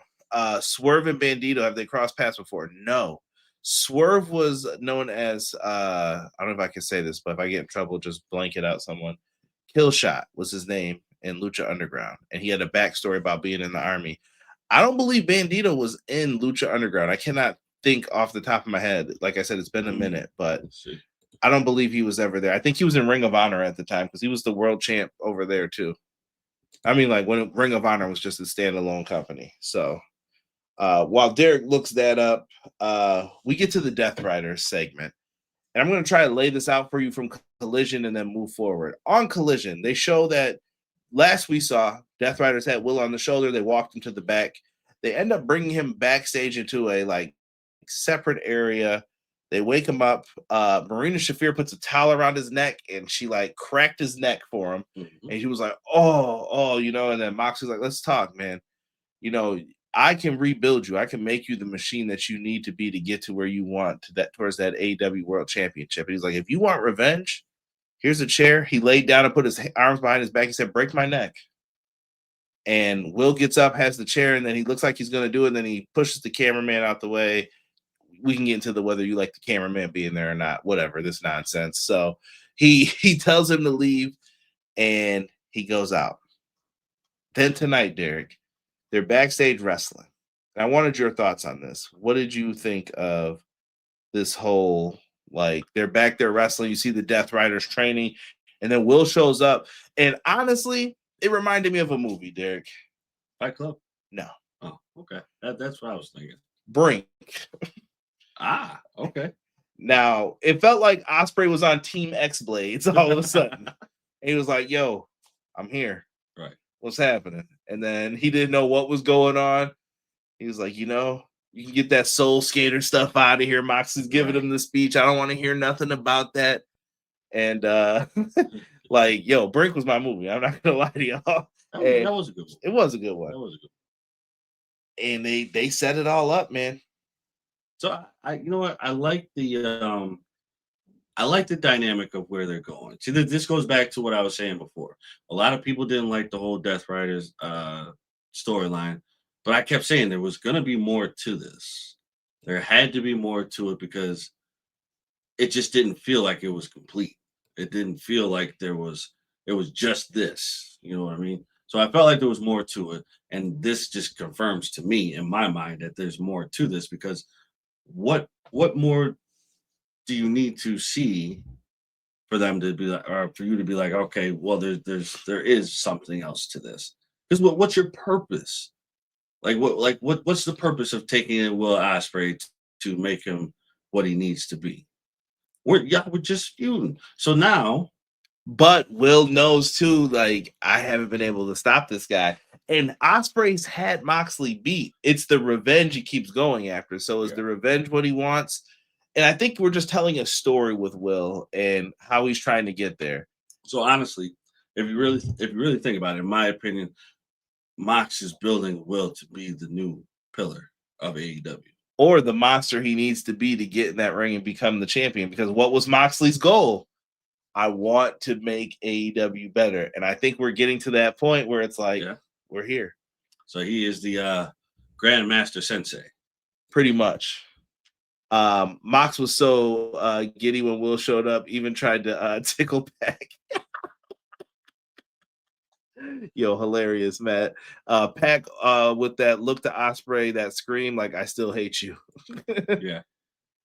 Swerve and Bandido, have they crossed paths before? No. Swerve was known as I don't know if I can say this, but if I get in trouble, just blanket out someone. Killshot was his name in Lucha Underground, and he had a backstory about being in the army. I don't believe Bandido was in Lucha Underground. I cannot think off the top of my head. Like I said, it's been a minute, but I don't believe he was ever there. I think he was in Ring of Honor at the time because he was the world champ over there too. I mean, like when Ring of Honor was just a standalone company. So while Derek looks that up, we get to the Death Riders segment. And I'm going to try to lay this out for you from Collision and then move forward. On Collision, they show that last we saw, Death Riders had Will on the shoulder. They walked him to the back. They end up bringing him backstage into a like separate area. They wake him up. Marina Shafir puts a towel around his neck, and she like cracked his neck for him. Mm-hmm. And he was like, oh, you know, and then Moxley's like, let's talk, man. You know, I can rebuild you. I can make you the machine that you need to be to get to where you want towards that AEW World Championship. And he's like, if you want revenge, here's a chair. He laid down and put his arms behind his back. He said, break my neck. And Will gets up, has the chair, and then he looks like he's going to do it. And then he pushes the cameraman out the way. We can get into the whether you like the cameraman being there or not, whatever, this nonsense. So he tells him to leave, and he goes out. Then tonight, Derek, they're backstage wrestling. And I wanted your thoughts on this. What did you think of this whole, like, they're back there wrestling, you see the Death Riders training, and then Will shows up. And honestly, it reminded me of a movie, Derek. Fight Club? No. Oh, okay. That's what I was thinking. Brink. Okay. Now, it felt like Ospreay was on Team X-Blades all of a sudden. And he was like, yo, I'm here. Right. What's happening? And then he didn't know what was going on. He was like, you know, you can get that Soul Skater stuff out of here. Moxley's giving him the speech. I don't want to hear nothing about that. And like, yo, Brink was my movie. I'm not gonna lie to y'all. That was a good one. It was a good one. That was a good one. And they set it all up, man. So I you know what? I like the dynamic of where they're going. See, this goes back to what I was saying before. A lot of people didn't like the whole Death Riders storyline, but I kept saying there was going to be more to this. There had to be more to it because it just didn't feel like it was complete. It didn't feel like it was just this. You know what I mean? So I felt like there was more to it, and this just confirms to me in my mind that there's more to this because what more do you need to see for them to be like, or for you to be like, okay, well, there is something else to this. Because what's your purpose? What's the purpose of taking in Will Ospreay to make him what he needs to be? We're just feuding. So now, but Will knows too, like, I haven't been able to stop this guy. And Ospreay's had Moxley beat. It's the revenge he keeps going after. So is the revenge what he wants? And I think we're just telling a story with Will and how he's trying to get there. So honestly, if you really think about it, in my opinion, Mox is building Will to be the new pillar of AEW. Or the monster he needs to be to get in that ring and become the champion. Because what was Moxley's goal? I want to make AEW better. And I think we're getting to that point where it's like, we're here. So he is the Grandmaster Sensei. Pretty much. Mox was so giddy when Will showed up, even tried to tickle Pac. Yo, hilarious, Matt. Pac with that look to Ospreay, that scream, like, I still hate you. Yeah.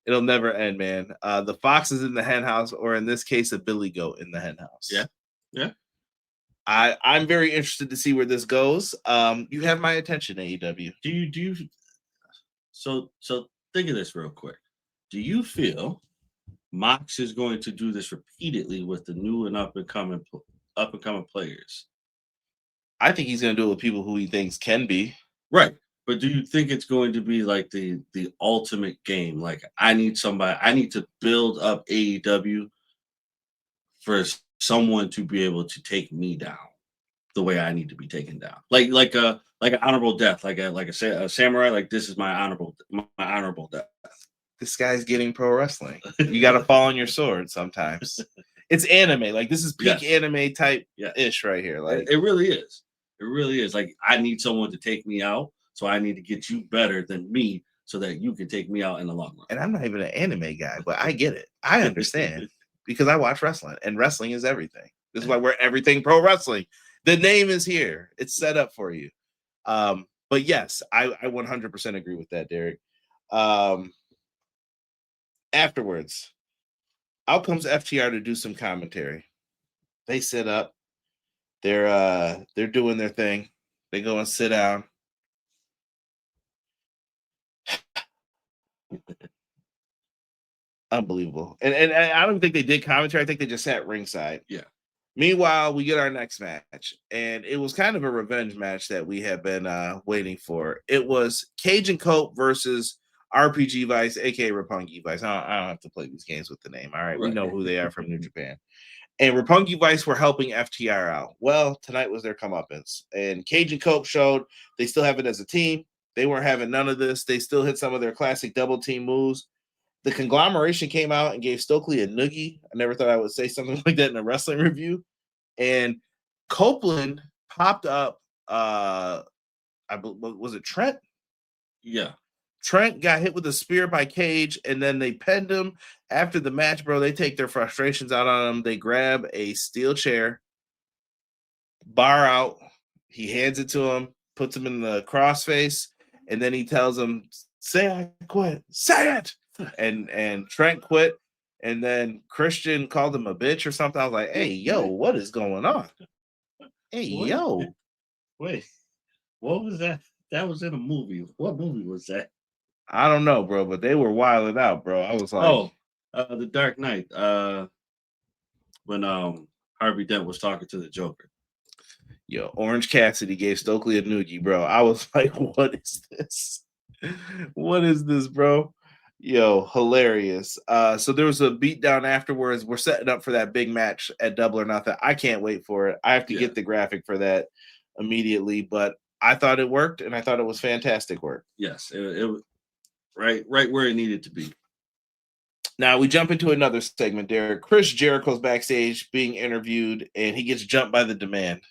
It'll never end, man. The fox is in the hen house, or in this case, a billy goat in the hen house. Yeah. Yeah. I'm very interested to see where this goes. You have my attention, AEW. Do you so think of this real quick. Do you feel Mox is going to do this repeatedly with the new and up and coming players? I think he's going to do it with people who he thinks can be. Right. But do you think it's going to be like the ultimate game? Like, I need to build up AEW for someone to be able to take me down the way I need to be taken down. Like an honorable death, like a samurai. Like, this is my honorable death. This guy's getting pro wrestling. You got to fall on your sword sometimes. It's anime. Like, this is peak anime type ish right here. Like, it really is. It really is. Like, I need someone to take me out, so I need to get you better than me so that you can take me out in the long run. And I'm not even an anime guy, but I get it. I understand because I watch wrestling, and wrestling is everything. This is why we're Everything Pro Wrestling. The name is here. It's set up for you. But yes, I 100% agree with that, Derek. Afterwards, out comes FTR to do some commentary. They sit up. They're doing their thing. They go and sit down. Unbelievable. And I don't think they did commentary. I think they just sat ringside. Yeah. Meanwhile, we get our next match, and it was kind of a revenge match that we have been waiting for. It was Cage and Cope versus RPG Vice, aka Roppongi Vice. I don't have to play these games with the name. All right, we know who they are from New Japan. And Roppongi Vice were helping FTR out. Well, tonight was their comeuppance, and Cage and Cope showed they still have it as a team. They weren't having none of this. They still hit some of their classic double team moves. The conglomeration came out and gave Stokely a noogie. I never thought I would say something like that in a wrestling review. And Copeland popped up. Was it Trent? Yeah. Trent got hit with a spear by Cage, and then they pinned him. After the match, bro, they take their frustrations out on him. They grab a steel chair, bar out. He hands it to him, puts him in the crossface, and then he tells him, "Say I quit. Say it." And Trent quit, and then Christian called him a bitch or something. I was like, "Hey, yo, what is going on? Hey, what? Yo." Wait, what was that? That was in a movie. What movie was that? I don't know, bro, but they were wilding out, bro. I was like, The Dark Knight. When Harvey Dent was talking to the Joker. Yo, Orange Cassidy gave Stokely a noogie, bro. I was like, what is this? What is this, bro? Yo, hilarious. So there was a beatdown afterwards. We're setting up for that big match at Double or Nothing. I can't wait for it. I have to get the graphic for that immediately, but I thought it worked, and I thought it was fantastic work. Yes, it was right where it needed to be. Now we jump into another segment, Derek. Chris Jericho's backstage being interviewed, and he gets jumped by the Demand.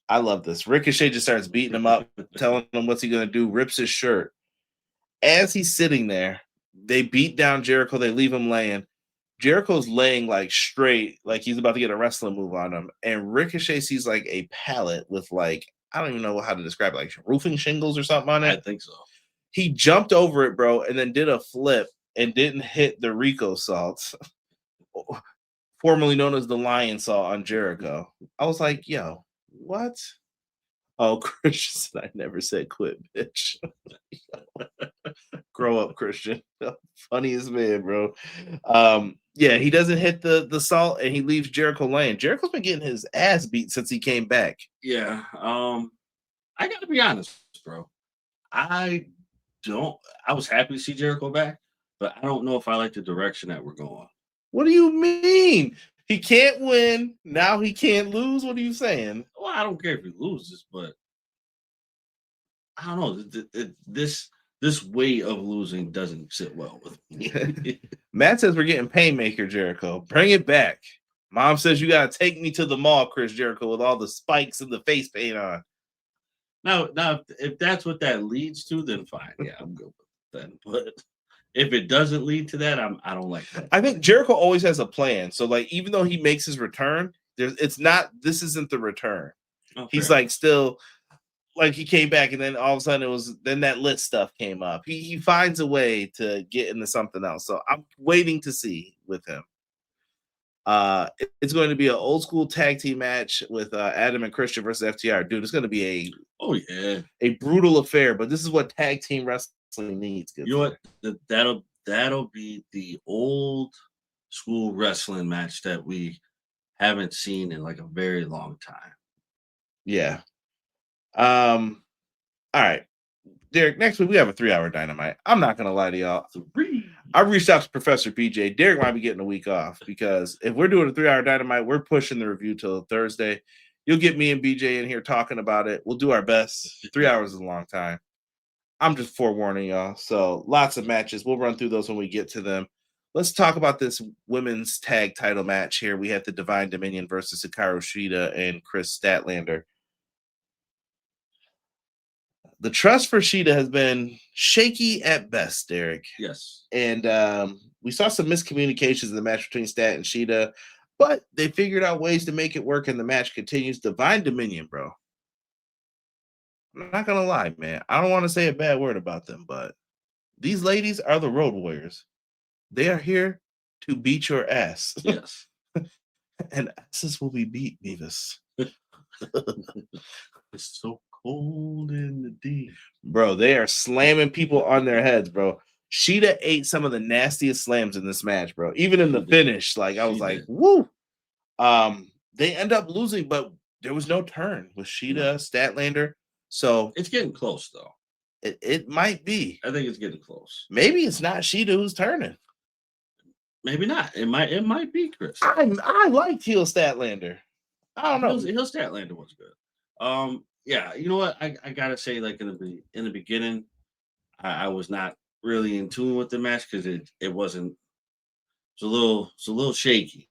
I love this. Ricochet just starts beating him up, telling him what's he going to do, rips his shirt. As he's sitting there, they beat down Jericho. They leave him laying. Jericho's laying like straight, like he's about to get a wrestling move on him. And Ricochet sees like a pallet with like, I don't even know how to describe it, like roofing shingles or something on it. I think so. He jumped over it, bro, and then did a flip and didn't hit the Rico salts. formerly known as the Lion Saw on Jericho. I was like, yo, what? Oh, Christian said, I never said quit, bitch. Grow up, Christian. Funniest man, bro. Yeah, he doesn't hit the salt and he leaves Jericho laying. Jericho's been getting his ass beat since he came back. Yeah. I gotta be honest, bro. I was happy to see Jericho back, but I don't know if I like the direction that we're going. What do you mean? He can't win. Now he can't lose. What are you saying? Well, I don't care if he loses, but I don't know. This way of losing doesn't sit well with me. Matt says we're getting Painmaker Jericho. Bring it back. Mom says you gotta take me to the mall, Chris Jericho, with all the spikes and the face paint on. Now, if that's what that leads to, then fine. Yeah, I'm good with that. But if it doesn't lead to that, I don't like that. I think Jericho always has a plan. So, like, even though he makes his return, this isn't the return. Okay. He's like still like he came back, and then all of a sudden then that lit stuff came up. He finds a way to get into something else. So I'm waiting to see with him. It's going to be an old school tag team match with Adam and Christian versus FTR. Dude, it's going to be a brutal affair, but this is what tag team wrestling needs. You know what? That'll be the old school wrestling match that we haven't seen in like a very long time. Yeah. All right. Derek, next week we have a 3-hour Dynamite. I'm not gonna lie to y'all. I reached out to Professor PJ. Derek might be getting a week off because if we're doing a 3-hour Dynamite, we're pushing the review till Thursday. You'll get me and BJ in here talking about it. We'll do our best. 3 hours is a long time. I'm just forewarning y'all. So lots of matches. We'll run through those when we get to them. Let's talk about this women's tag title match here. We had the Divine Dominion versus Hikaru Shida and Kris Statlander. The trust for Shida has been shaky at best, Derek. Yes. And we saw some miscommunications in the match between Stat and Shida, but they figured out ways to make it work, and the match continues. Divine Dominion, bro. I'm not going to lie, man. I don't want to say a bad word about them, but these ladies are the Road Warriors. They are here to beat your ass. Yes. And asses will be beat, Beavis. It's so cold in the deep. Bro, they are slamming people on their heads, bro. Shida ate some of the nastiest slams in this match, bro. Even in the finish, like I was like, woo. They end up losing, but there was no turn with Shida, Statlander. So it's getting close, though. It might be. I think it's getting close. Maybe it's not Shida who's turning. Maybe not. It might be Chris. I liked heel Statlander. I don't know. Heel Statlander was good. Yeah, you know what? I gotta say, like in the beginning, I was not really in tune with the match because it wasn't. It's a little shaky,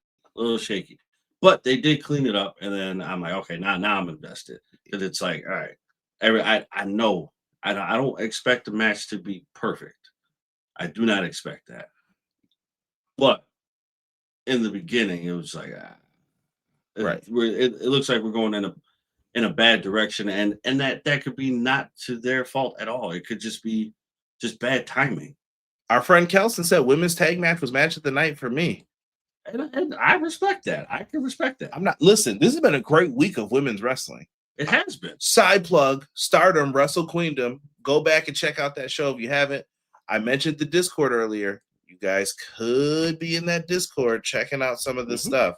But they did clean it up, and then I'm like, okay, now I'm invested because it's like, all right, I know I don't expect the match to be perfect. I do not expect that. But in the beginning, it was like, right. It looks like we're going in a bad direction, and that could be not to their fault at all. It could just be bad timing. Our friend Kelson said women's tag match was match of the night for me. And I respect that. I can respect that. Listen, this has been a great week of women's wrestling. It has been. Side plug, Stardom, Wrestle Queendom. Go back and check out that show if you haven't. I mentioned the Discord earlier. You guys could be in that Discord checking out some of this stuff.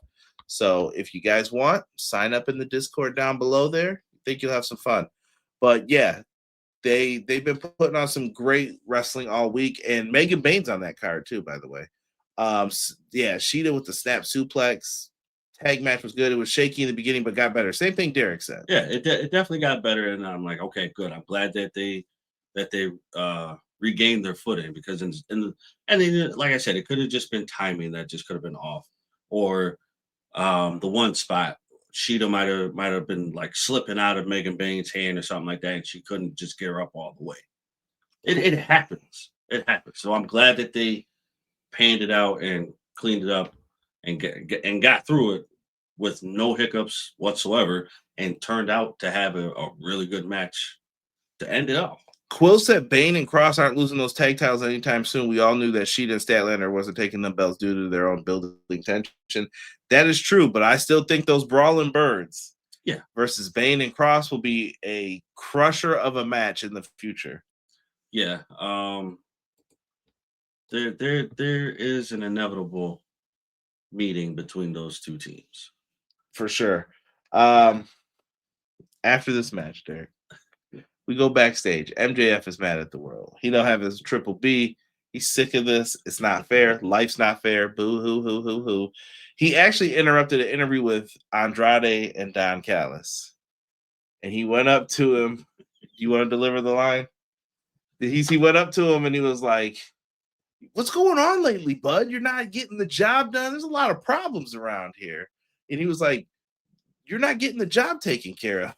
So if you guys want, sign up in the Discord down below there. I think you'll have some fun. But yeah, they've been putting on some great wrestling all week. And Megan Bain's on that card too, by the way. Yeah, Shida with the snap suplex. Tag match was good. It was shaky in the beginning, but got better. Same thing Derek said. Yeah, it definitely got better. And I'm like, okay, good. I'm glad that they regained their footing because like I said, it could have just been timing that just could have been off. Or the one spot, Shida might have been like slipping out of Megan Bain's hand or something like that, and she couldn't just get her up all the way. It happens. It happens. So I'm glad that they panned it out and cleaned it up and got through it with no hiccups whatsoever, and turned out to have a really good match to end it off. Quill said Bane and Cross aren't losing those tag titles anytime soon. We all knew that Shida and Statlander wasn't taking the belts due to their own building tension. That is true, but I still think those Brawling Birds versus Bane and Cross will be a crusher of a match in the future. Yeah. There is an inevitable meeting between those two teams. For sure. After this match, Derek, we go backstage. MJF is mad at the world. He don't have his triple B. He's sick of this. It's not fair. Life's not fair. Boo hoo hoo hoo hoo. He actually interrupted an interview with Andrade and Don Callis. And he went up to him. You want to deliver the line? He went up to him and he was like, "What's going on lately, bud? You're not getting the job done. There's a lot of problems around here." And he was like, "You're not getting the job taken care of."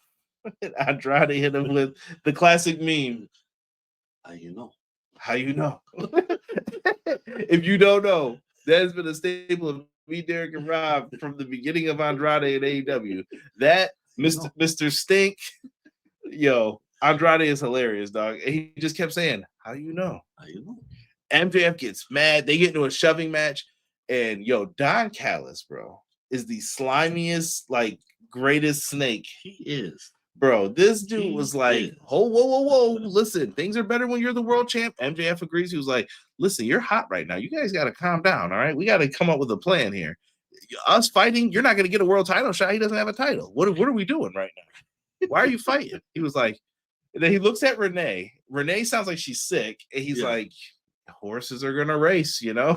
And Andrade hit him with the classic meme. How you know? How you know? If you don't know, that has been a staple of me, Derek, and Rob from the beginning of Andrade and AEW. That Mr. Stink, Andrade is hilarious, dog. And he just kept saying, "How you know? How you know?" MJF gets mad. They get into a shoving match, and Don Callis, bro, is the slimiest, greatest snake. He is. Bro, this dude was like, "Oh, whoa. Listen, things are better when you're the world champ." MJF agrees. He was like, "Listen, you're hot right now. You guys got to calm down, all right? We got to come up with a plan here. Us fighting, you're not going to get a world title shot. He doesn't have a title. What are we doing right now? Why are you fighting?" He was like, and then he looks at Renee. Renee sounds like she's sick. And he's like, "Horses are going to race, And I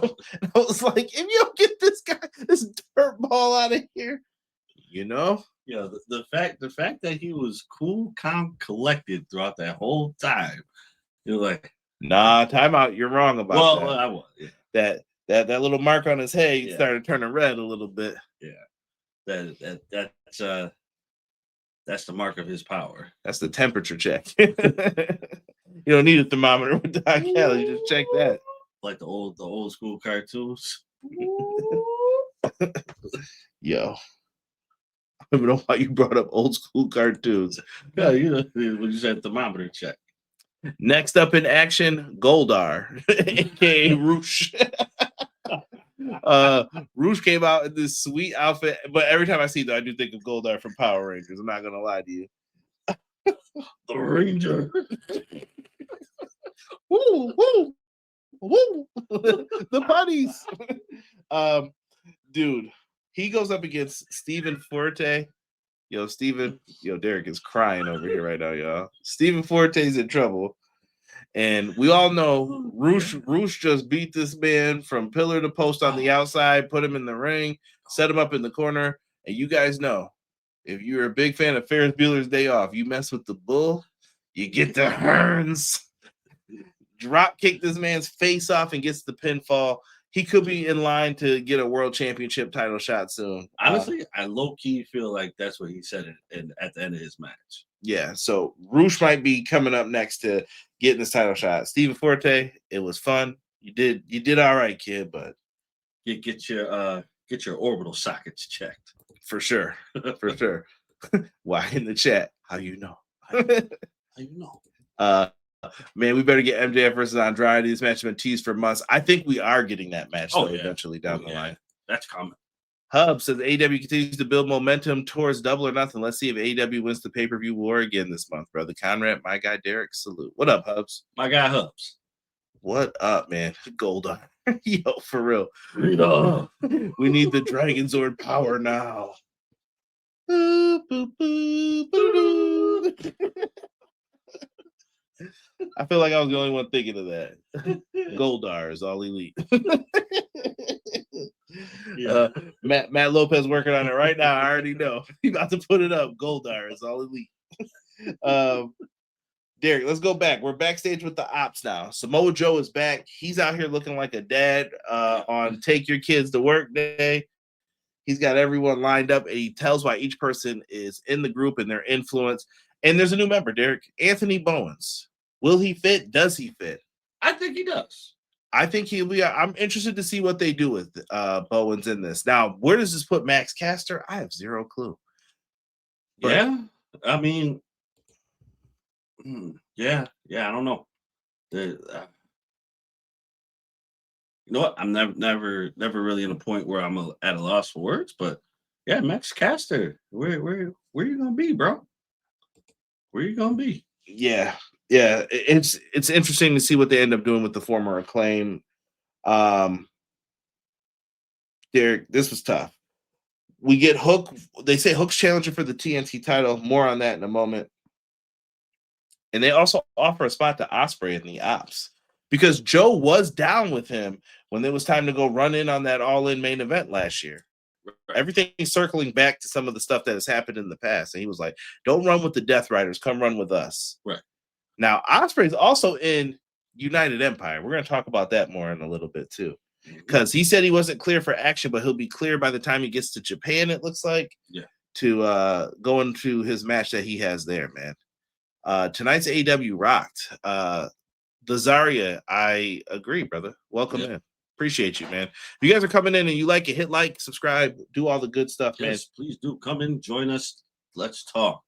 was like, if you don't get this guy, this dirt ball out of here, Yeah, the fact that he was cool, calm, collected throughout that whole time, you're like, "Nah, time out. You're wrong about that." Well, I was. Yeah. That little mark on his head started turning red a little bit. Yeah, that's the mark of his power. That's the temperature check. You don't need a thermometer with Don Callis. You just check that. Like the old school cartoons. Yo. I don't know why you brought up old school cartoons. Yeah, when you said thermometer check. Next up in action, Goldar, aka Roosh. Roosh came out in this sweet outfit, but every time I see that, I do think of Goldar from Power Rangers. I'm not gonna lie to you. The Ranger. Woo, woo, woo. The buddies. Dude. He goes up against Stephen Forte. Derek is crying over here right now, y'all. Stephen Forte's in trouble. And we all know Roosh just beat this man from pillar to post on the outside, put him in the ring, set him up in the corner. And you guys know, if you're a big fan of Ferris Bueller's Day Off, you mess with the bull, you get the horns. Drop kick this man's face off and gets the pinfall. He could be in line to get a world championship title shot soon. Honestly, I low-key feel like that's what he said at the end of his match. Yeah, so Roosh might be coming up next to getting this title shot. Stephen Forte, it was fun. You did all right, kid, but get your orbital sockets checked. For sure. For sure. Why in the chat? How you know? How you know? Man, we better get MJF versus Andrade. This match has been teased for months. I think we are getting that match eventually down the line. That's coming. Hub says AEW continues to build momentum towards Double or Nothing. Let's see if AEW wins the pay-per-view war again this month, brother. Conrad, my guy Derek, salute. What up, Hubs? My guy Hubs. What up, man? Goldar. Yo, for real. We need the Dragon Zord power now. I feel like I was the only one thinking of that. Goldar is all elite. Matt Lopez working on it right now. I already know. He's about to put it up. Goldar is all elite. Derek, let's go back. We're backstage with the ops now. Samoa Joe is back. He's out here looking like a dad on Take Your Kids to Work Day. He's got everyone lined up, and he tells why each person is in the group and their influence. And there's a new member, Derek, Anthony Bowens. Will he fit? Does he fit? I think he does. I think he'll be. I'm interested to see what they do with Bowens in this. Now, where does this put Max Caster? I have zero clue. But, yeah, I mean, Yeah, I don't know. You know what? I'm never really in a point where I'm at a loss for words. But yeah, Max Caster, where you gonna be, bro? Where you gonna be? Yeah. It's interesting to see what they end up doing with the former Acclaim. Derek, this was tough. We get Hook. They say Hook's challenger for the TNT title. More on that in a moment. And they also offer a spot to Ospreay in the Ops because Joe was down with him when it was time to go run in on that all-in main event last year. Right. Everything's circling back to some of the stuff that has happened in the past. And he was like, don't run with the Death Riders. Come run with us. Right. Now, Ospreay's also in United Empire. We're going to talk about that more in a little bit, too. Because he said he wasn't clear for action, but he'll be clear by the time he gets to Japan, it looks like, to go into his match that he has there, man. Tonight's AEW rocked. The Zarya, I agree, brother. Welcome in. Appreciate you, man. If you guys are coming in and you like it, hit like, subscribe, do all the good stuff, man. Yes, please do. Come in, join us. Let's talk.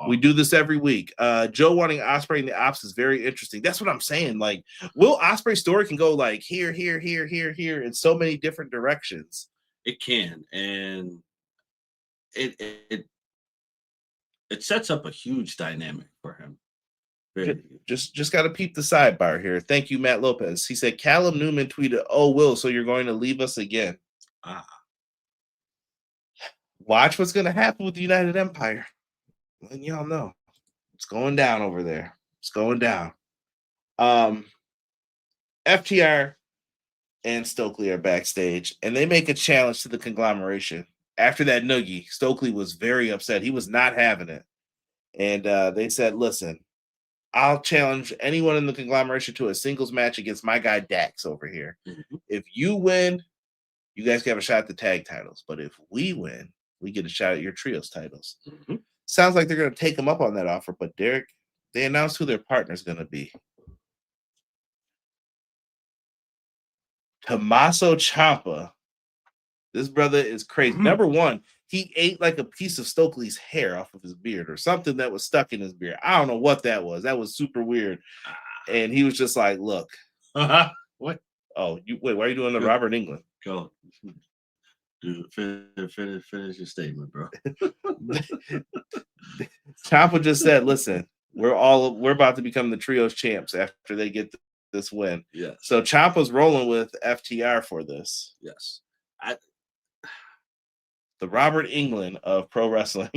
We do this every week. Joe wanting Ospreay in the Ops is very interesting. That's what I'm saying. Like, Will Ospreay's story can go like here, in so many different directions. It can, and it sets up a huge dynamic for him. Just got to peep the sidebar here. Thank you, Matt Lopez. He said Callum Newman tweeted, "Oh, Will, so you're going to leave us again?" Watch what's going to happen with the United Empire. Letting y'all know it's going down over there. It's going down. FTR and Stokely are backstage, and they make a challenge to the conglomeration. After that noogie, Stokely was very upset. He was not having it. And they said, listen, I'll challenge anyone in the conglomeration to a singles match against my guy Dax over here. Mm-hmm. If you win, you guys can have a shot at the tag titles. But if we win, we get a shot at your trios titles. Mm-hmm. Sounds like they're going to take them up on that offer. But Derek, they announced who their partner's going to be. Tommaso Ciampa. This brother is crazy. Mm-hmm. Number one, he ate like a piece of Stokely's hair off of his beard or something that was stuck in his beard. I don't know what that was. That was super weird. And he was just like, look. What? Oh, wait, why are you doing the Robert England? Go. Dude, finish your statement, bro. Ciampa just said, listen, we're about to become the trios champs after they get this win. Yeah. So Ciampa's rolling with FTR for this. Yes. The Robert England of pro wrestling.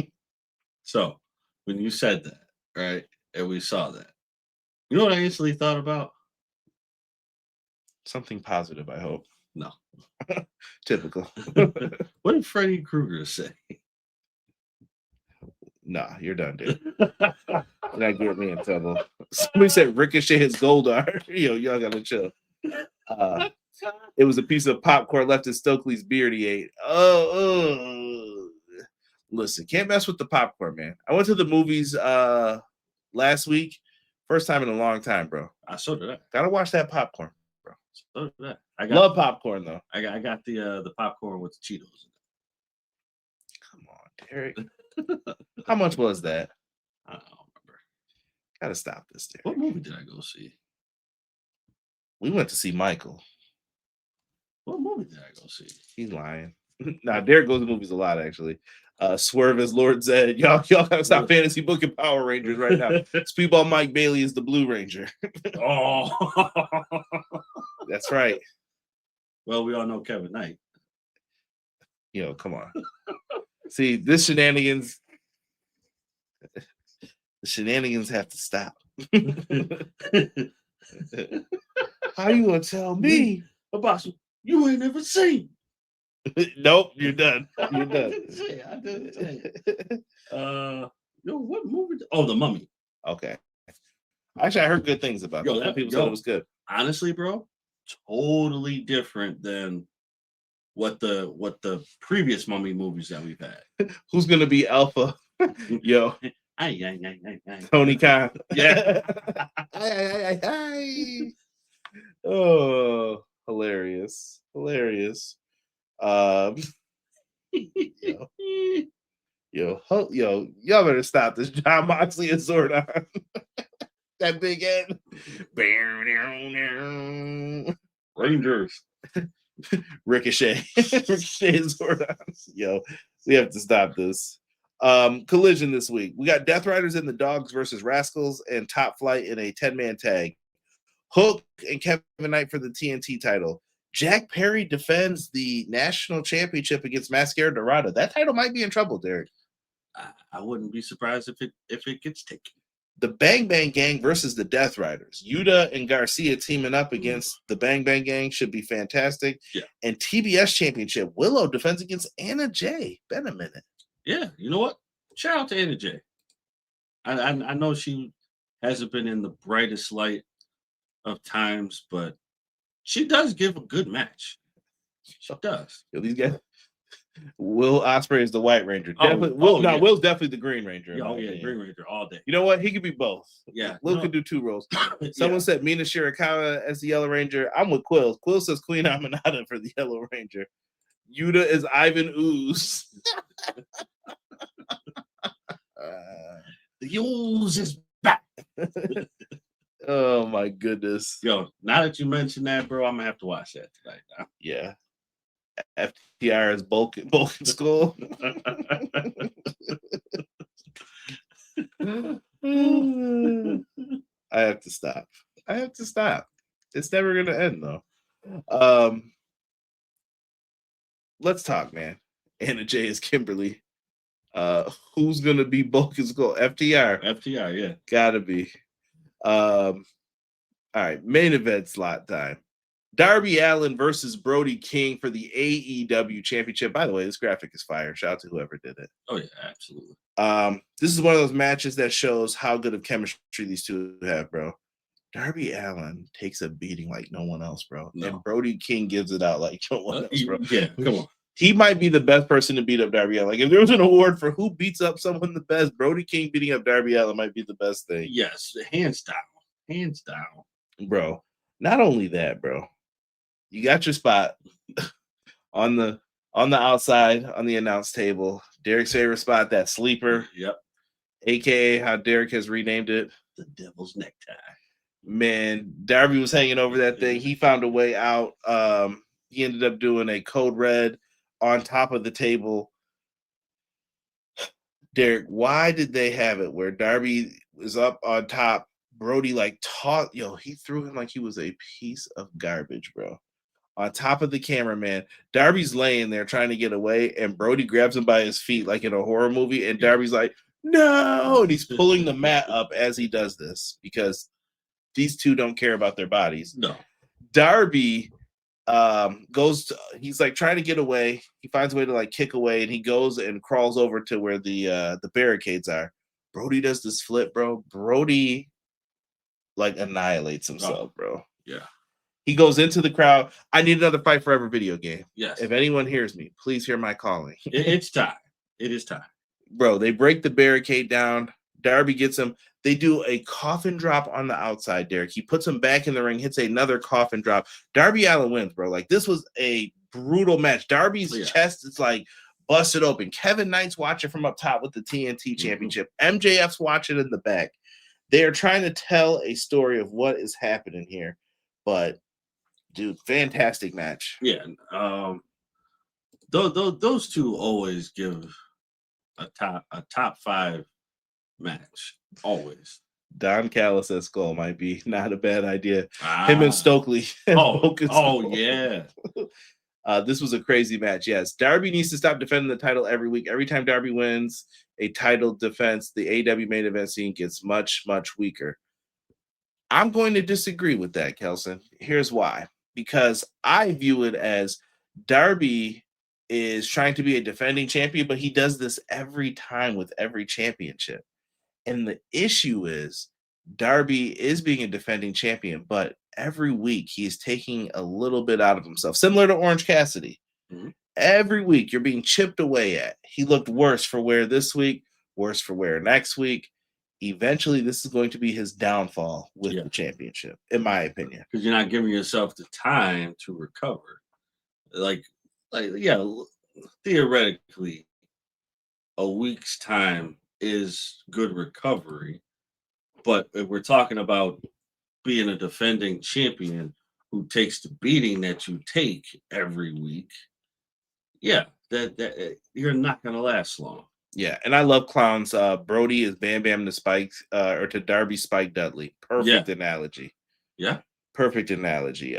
So when you said that, right, and we saw that, you know what I instantly thought about? Something positive, I hope. No. Typical. What did Freddy Krueger say? Nah, you're done, dude. That get me in trouble. Somebody said Ricochet his Goldar. Y'all gotta chill. It was a piece of popcorn left in Stokely's beard he ate. Listen, can't mess with the popcorn, man. I went to the movies last week. First time in a long time, bro. So did I. Gotta watch that popcorn, bro. So did I. Love popcorn, though. I got the popcorn with the Cheetos. Come on, Derek. How much was that? I don't remember. Gotta stop this, Derek. What movie did I go see? We went to see Michael. What movie did I go see? He's lying. Nah, Derek goes to movies a lot, actually. Swerve as Lord Zed. Y'all gotta stop fantasy booking Power Rangers right now. Speedball Mike Bailey is the Blue Ranger. Oh, that's right. Well, we all know Kevin Knight. Come on. See, the shenanigans have to stop. How you gonna tell me about some you ain't never seen? Nope, you're done. You're done. I didn't say. What movie? Oh, The Mummy. Okay. Actually, I heard good things about it. People said it was good. Honestly, bro, totally different than what the previous Mummy movies that we've had. Who's gonna be Alpha? Yo. Tony Khan. Yeah. Oh, hilarious. Yo, y'all better stop this. John Moxley and Zordon. That big head. Rangers. Ricochet. Ricochet and Zordon. Yo, we have to stop this. Collision this week. We got Death Riders and the Dogs versus Rascals and Top Flight in a 10-man tag. Hook and Kevin Knight for the TNT title. Jack Perry defends the national championship against Mascara Dorado. That title might be in trouble, Derek. I wouldn't be surprised if it gets taken. The Bang Bang Gang versus the Death Riders. Yuta and Garcia teaming up against the Bang Bang Gang should be fantastic. Yeah. And TBS Championship. Willow defends against Anna Jay. Been a minute. Yeah, you know what? Shout out to Anna Jay. I know she hasn't been in the brightest light of times, but she does give a good match. She does. Yo, these guys. Will Ospreay is the White Ranger. Will's definitely the Green Ranger. Green Ranger all day. You know what? He could be both. Yeah, Will could do two roles. Someone said Mina Shirakawa as the Yellow Ranger. I'm with Quill. Quill says Queen Aminata for the Yellow Ranger. Yuta is Ivan Ooze. The Ooze is back. Oh my goodness. Yo, now that you mentioned that, bro, I'm gonna have to watch that tonight. Now. Yeah. FTR is Bulk Skull. I have to stop. It's never gonna end though. Let's talk, man. Anna Jay is Kimberly. Who's gonna be Bulk Skull? FTR, yeah. Gotta be. All right, main event slot time. Darby Allin versus Brody King for the AEW Championship. By the way, this graphic is fire. Shout out to whoever did it. Oh, yeah, absolutely. This is one of those matches that shows how good of chemistry these two have, bro. Darby Allin takes a beating like no one else, bro. No. And Brody King gives it out like no one else, bro. Yeah, come on. He might be the best person to beat up Darby Allin. Like, if there was an award for who beats up someone the best, Brody King beating up Darby Allin might be the best thing. Yes, hands down. Hands down. Bro, not only that, bro. You got your spot on the outside on the announce table. Derek's favorite spot, that sleeper. Yep. AKA how Derek has renamed it. The Devil's Necktie. Man, Darby was hanging over that thing. He found a way out. He ended up doing a code red on top of the table. Derek, why did they have it where Darby was up on top? Brody he threw him like he was a piece of garbage, bro. On top of the cameraman, Darby's laying there trying to get away, and Brody grabs him by his feet like in a horror movie, and Darby's like, no! And he's pulling the mat up as he does this because these two don't care about their bodies. No. Darby he's like trying to get away. He finds a way to like kick away, and he goes and crawls over to where the barricades are. Brody does this flip, bro. Brody like annihilates himself, bro. Yeah. He goes into the crowd. I need another Fight Forever video game. Yes. If anyone hears me, please hear my calling. It's time. It is time. Bro, they break the barricade down. Darby gets him. They do a coffin drop on the outside, Derek. He puts him back in the ring, hits another coffin drop. Darby Allin wins, bro. Like, this was a brutal match. Darby's chest is like busted open. Kevin Knight's watching from up top with the TNT Championship. MJF's watching in the back. They are trying to tell a story of what is happening here. But, dude, fantastic match. Yeah. Those two always give a top five match. Always. Don Callis at Skull might be not a bad idea. Him and Stokely. Yeah. This was a crazy match. Yes. Darby needs to stop defending the title every week. Every time Darby wins a title defense, the AEW main event scene gets much, much weaker. I'm going to disagree with that, Kelson. Here's why. Because I view it as Darby is trying to be a defending champion, but he does this every time with every championship. And the issue is Darby is being a defending champion, but every week he's taking a little bit out of himself, similar to Orange Cassidy. Mm-hmm. Every week you're being chipped away at. He looked worse for wear this week, worse for wear next week. Eventually, this is going to be his downfall with the championship, in my opinion. Because you're not giving yourself the time to recover. Theoretically, a week's time is good recovery. But if we're talking about being a defending champion who takes the beating that you take every week, yeah, that you're not going to last long. Yeah, and I love clowns. Brody is Bam Bam to Spike, or to Darby Spike Dudley. Perfect analogy. Yeah. Perfect analogy.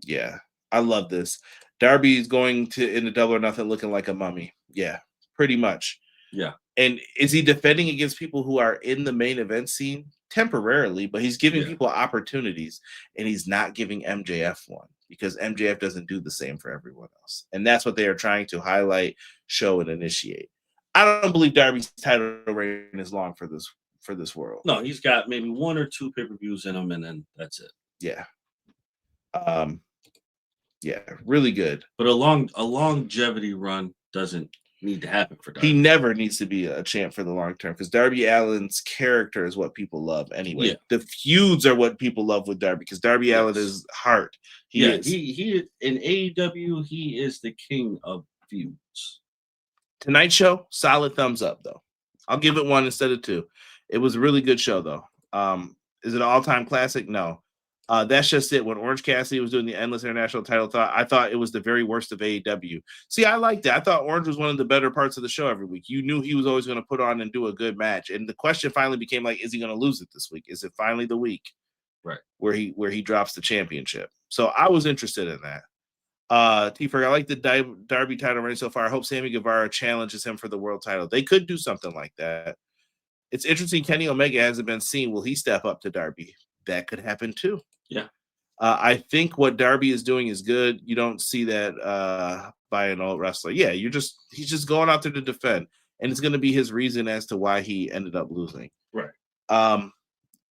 Yeah, I love this. Darby is going to in the Double or Nothing looking like a mummy. Yeah, pretty much. Yeah. And is he defending against people who are in the main event scene temporarily, but he's giving people opportunities, and he's not giving MJF one because MJF doesn't do the same for everyone else. And that's what they are trying to highlight, show, and initiate. I don't believe Darby's title reign is long for this world. No, he's got maybe 1 or 2 pay-per-views in him, and then that's it. Yeah. Yeah, really good. But a longevity run doesn't need to happen for Darby. He never needs to be a champ for the long term because Darby Allin's character is what people love anyway. Yeah. The feuds are what people love with Darby because Darby Allin is heart. He in AEW, he is the king of feuds. Tonight's show, solid thumbs up though. I'll give it 1 instead of 2. It was a really good show though. Is it an all-time classic? No. That's just it. When Orange Cassidy was doing the Endless International title, I thought it was the very worst of AEW. See, I liked it. I thought Orange was one of the better parts of the show every week. You knew he was always going to put on and do a good match. And the question finally became like, is he going to lose it this week? Is it finally the week where he drops the championship? So I was interested in that. T-Ferg, I like the Darby title reign so far. I hope Sammy Guevara challenges him for the world title. They could do something like that. It's interesting. Kenny Omega hasn't been seen. Will he step up to Darby? That could happen too. Yeah. I think what Darby is doing is good. You don't see that by an old wrestler. Yeah, he's just going out there to defend, and it's going to be his reason as to why he ended up losing. Right.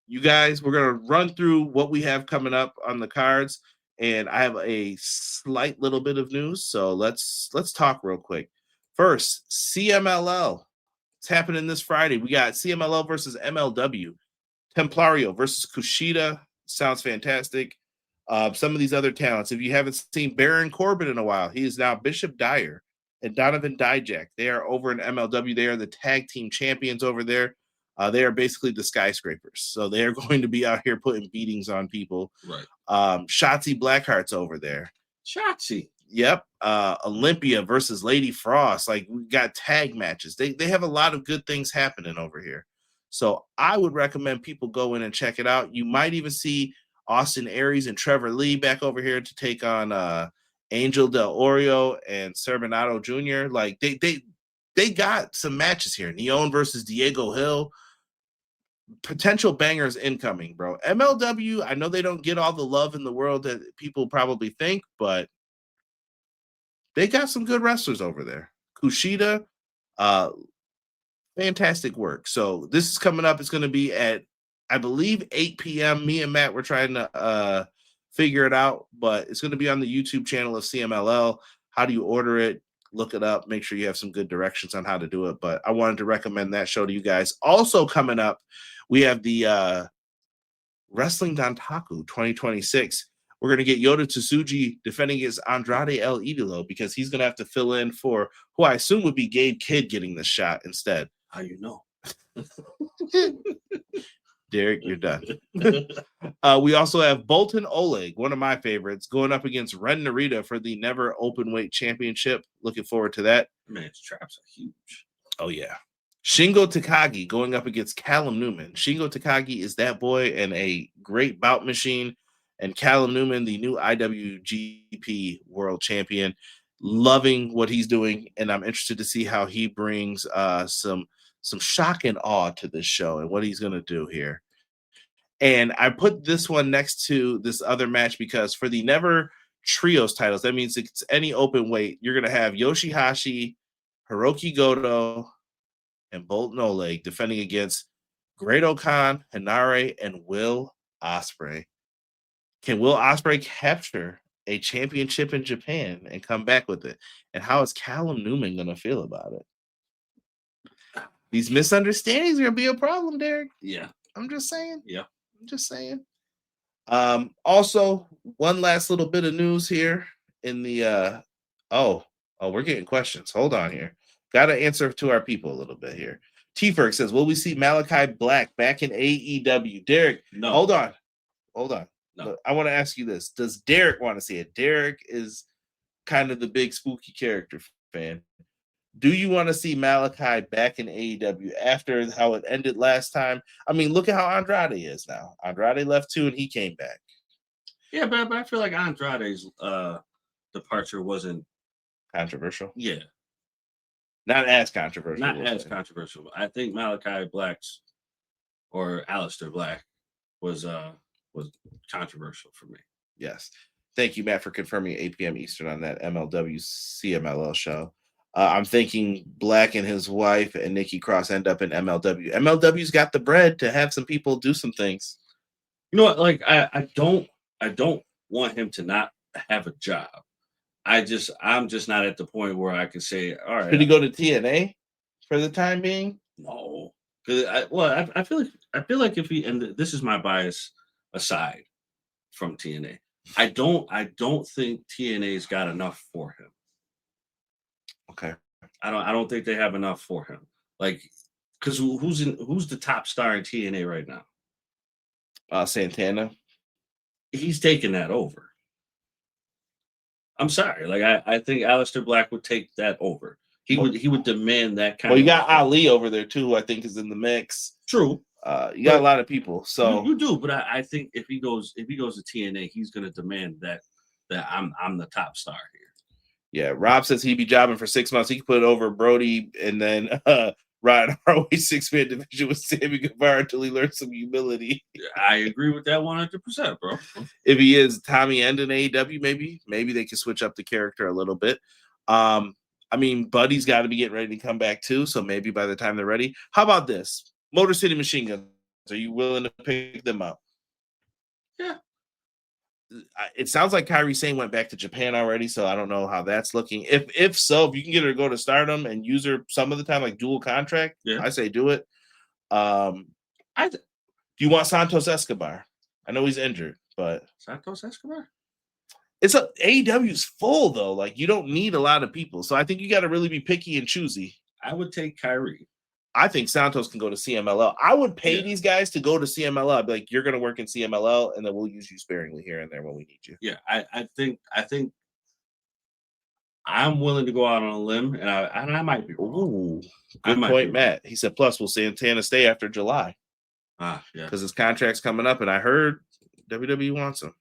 You guys, we're going to run through what we have coming up on the cards, and I have a slight little bit of news. So let's talk real quick. First, CMLL. It's happening this Friday. We got CMLL versus MLW. Templario versus Kushida. Sounds fantastic. Some of these other talents. If you haven't seen Baron Corbin in a while, he is now Bishop Dyer and Donovan Dijak. They are over in MLW. They are the tag team champions over there. They are basically the skyscrapers. So they are going to be out here putting beatings on people. Right. Shotzi Blackheart's over there. Shotzi. Yep. Olympia versus Lady Frost. Like, we got tag matches. They have a lot of good things happening over here. So I would recommend people go in and check it out. You might even see Austin Aries and Trevor Lee back over here to take on Angel Del Oro and Sermonado Jr. Like, they got some matches here. Neon versus Diego Hill. Potential bangers incoming, bro. MLW, I know they don't get all the love in the world that people probably think, but they got some good wrestlers over there. Kushida, fantastic work. So this is coming up. It's going to be at, I believe, 8 p.m. Me and Matt, we're trying to figure it out, but it's going to be on the YouTube channel of CMLL. How do you order it? Look it up. Make sure you have some good directions on how to do it. But I wanted to recommend that show to you guys. Also coming up, we have the Wrestling Dantaku 2026. We're going to get Yota Tsuji defending against Andrade El Idolo because he's going to have to fill in for who I assume would be Gabe Kidd getting the shot instead. How you know? Derek, you're done. We also have Bolton Oleg, one of my favorites, going up against Ren Narita for the Never Openweight Championship. Looking forward to that. Man's traps are huge. Oh, yeah. Shingo Takagi going up against Callum Newman. Shingo Takagi is that boy and a great bout machine. And Callum Newman, the new IWGP World Champion. Loving what he's doing, and I'm interested to see how he brings some shock and awe to this show and what he's going to do here. And I put this one next to this other match because for the Never Trios titles, that means it's any open weight, you're going to have Yoshihashi, Hiroki Goto, and Bolton Oleg defending against Great-O-Khan, Hanare, and Will Ospreay. Can Will Ospreay capture a championship in Japan and come back with it? And how is Callum Newman going to feel about it? These misunderstandings are going to be a problem, Derek. Yeah. I'm just saying. Yeah. I'm just saying. Also, one last little bit of news here in the we're getting questions. Hold on here. Got to answer to our people a little bit here. T-Ferg says, will we see Malachi Black back in AEW? Derek, No. Hold on. No. No. I want to ask you this. Does Derek want to see it? Derek is kind of the big spooky character fan. Do you want to see Malachi back in AEW after how it ended last time? I mean, look at how Andrade is now. Andrade left too, and he came back. Yeah, but I feel like Andrade's departure wasn't controversial. Yeah. Not as controversial. Not as controversial. I think Malachi Black's or Aleister Black was controversial for me. Yes. Thank you, Matt, for confirming 8 p.m. Eastern on that MLW CMLL show. I'm thinking Black and his wife and Nikki Cross end up in MLW. MLW's got the bread to have some people do some things. You know what? Like I don't want him to not have a job. I'm just not at the point where I can say, all right. Should he go to TNA for the time being? No, because I feel like if he, and this is my bias aside from TNA, I don't think TNA's got enough for him. Okay, I don't think they have enough for him. Like, because who's the top star in TNA right now? Santana. He's taking that over. I'm sorry. Like I think Aleister Black would take that over. He would demand that kind. Well, you got Ali over there too, who I think is in the mix. True. You got a lot of people. So you do, but I think if he goes to TNA, he's gonna demand that I'm the top star here. Yeah, Rob says he'd be jobbing for 6 months. He could put it over Brody and then ride ROH 6-man division with Sammy Guevara until he learns some humility. I agree with that 100%, bro. If he is Tommy End in AEW, maybe they can switch up the character a little bit. I mean, Buddy's got to be getting ready to come back too, so maybe by the time they're ready. How about this? Motor City Machine Guns. Are you willing to pick them up? Yeah. It sounds like Kairi Sane went back to Japan already, so I don't know how that's looking. If so, if you can get her to go to Stardom and use her some of the time, like dual contract, I say do it. Do you want Santos Escobar? I know he's injured, but Santos Escobar? It's AEW's full though. Like you don't need a lot of people, so I think you got to really be picky and choosy. I would take Kairi. I think Santos can go to CMLL. I would pay these guys to go to CMLL. I'd be like, you're going to work in CMLL, and then we'll use you sparingly here and there when we need you. Yeah, I think I'm willing to go out on a limb, and I might be wrong. Ooh, good point, Matt. He said, plus, will Santana stay after July? Yeah. Because his contract's coming up, and I heard WWE wants him.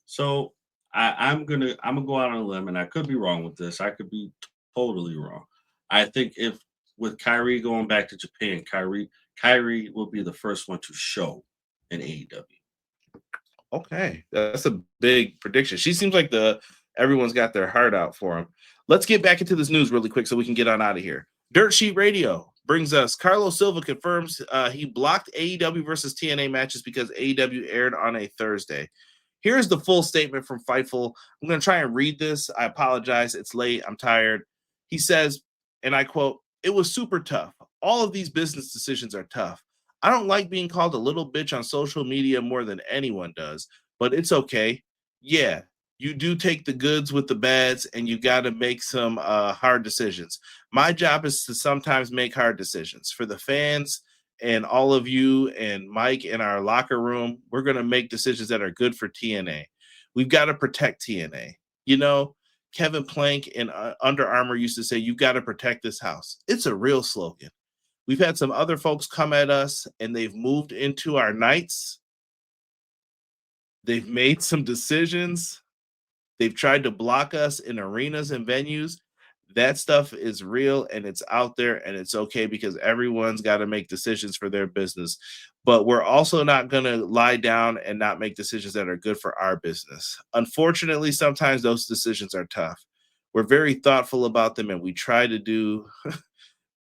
So I'm gonna go out on a limb, and I could be wrong with this. I could be totally wrong. I think if with Kairi going back to Japan, Kairi will be the first one to show in AEW. Okay, that's a big prediction. She seems like everyone's got their heart out for him. Let's get back into this news really quick so we can get on out of here. Dirt Sheet Radio brings us Carlos Silva confirms he blocked AEW versus TNA matches because AEW aired on a Thursday. Here's the full statement from Fightful. I'm going to try and read this. I apologize. It's late. I'm tired. He says, and I quote, "It was super tough. All of these business decisions are tough. I don't like being called a little bitch on social media more than anyone does, but it's okay. Yeah, you do take the goods with the bads, and you got to make some hard decisions. My job is to sometimes make hard decisions. For the fans and all of you and Mike in our locker room, we're going to make decisions that are good for TNA. We've got to protect TNA. You know, Kevin Plank in Under Armour used to say, you got to protect this house. It's a real slogan. We've had some other folks come at us, and they've moved into our nights. They've made some decisions. They've tried to block us in arenas and venues. That stuff is real, and it's out there, and it's okay because everyone's got to make decisions for their business. But we're also not going to lie down and not make decisions that are good for our business. Unfortunately, sometimes those decisions are tough. We're very thoughtful about them, and we try to do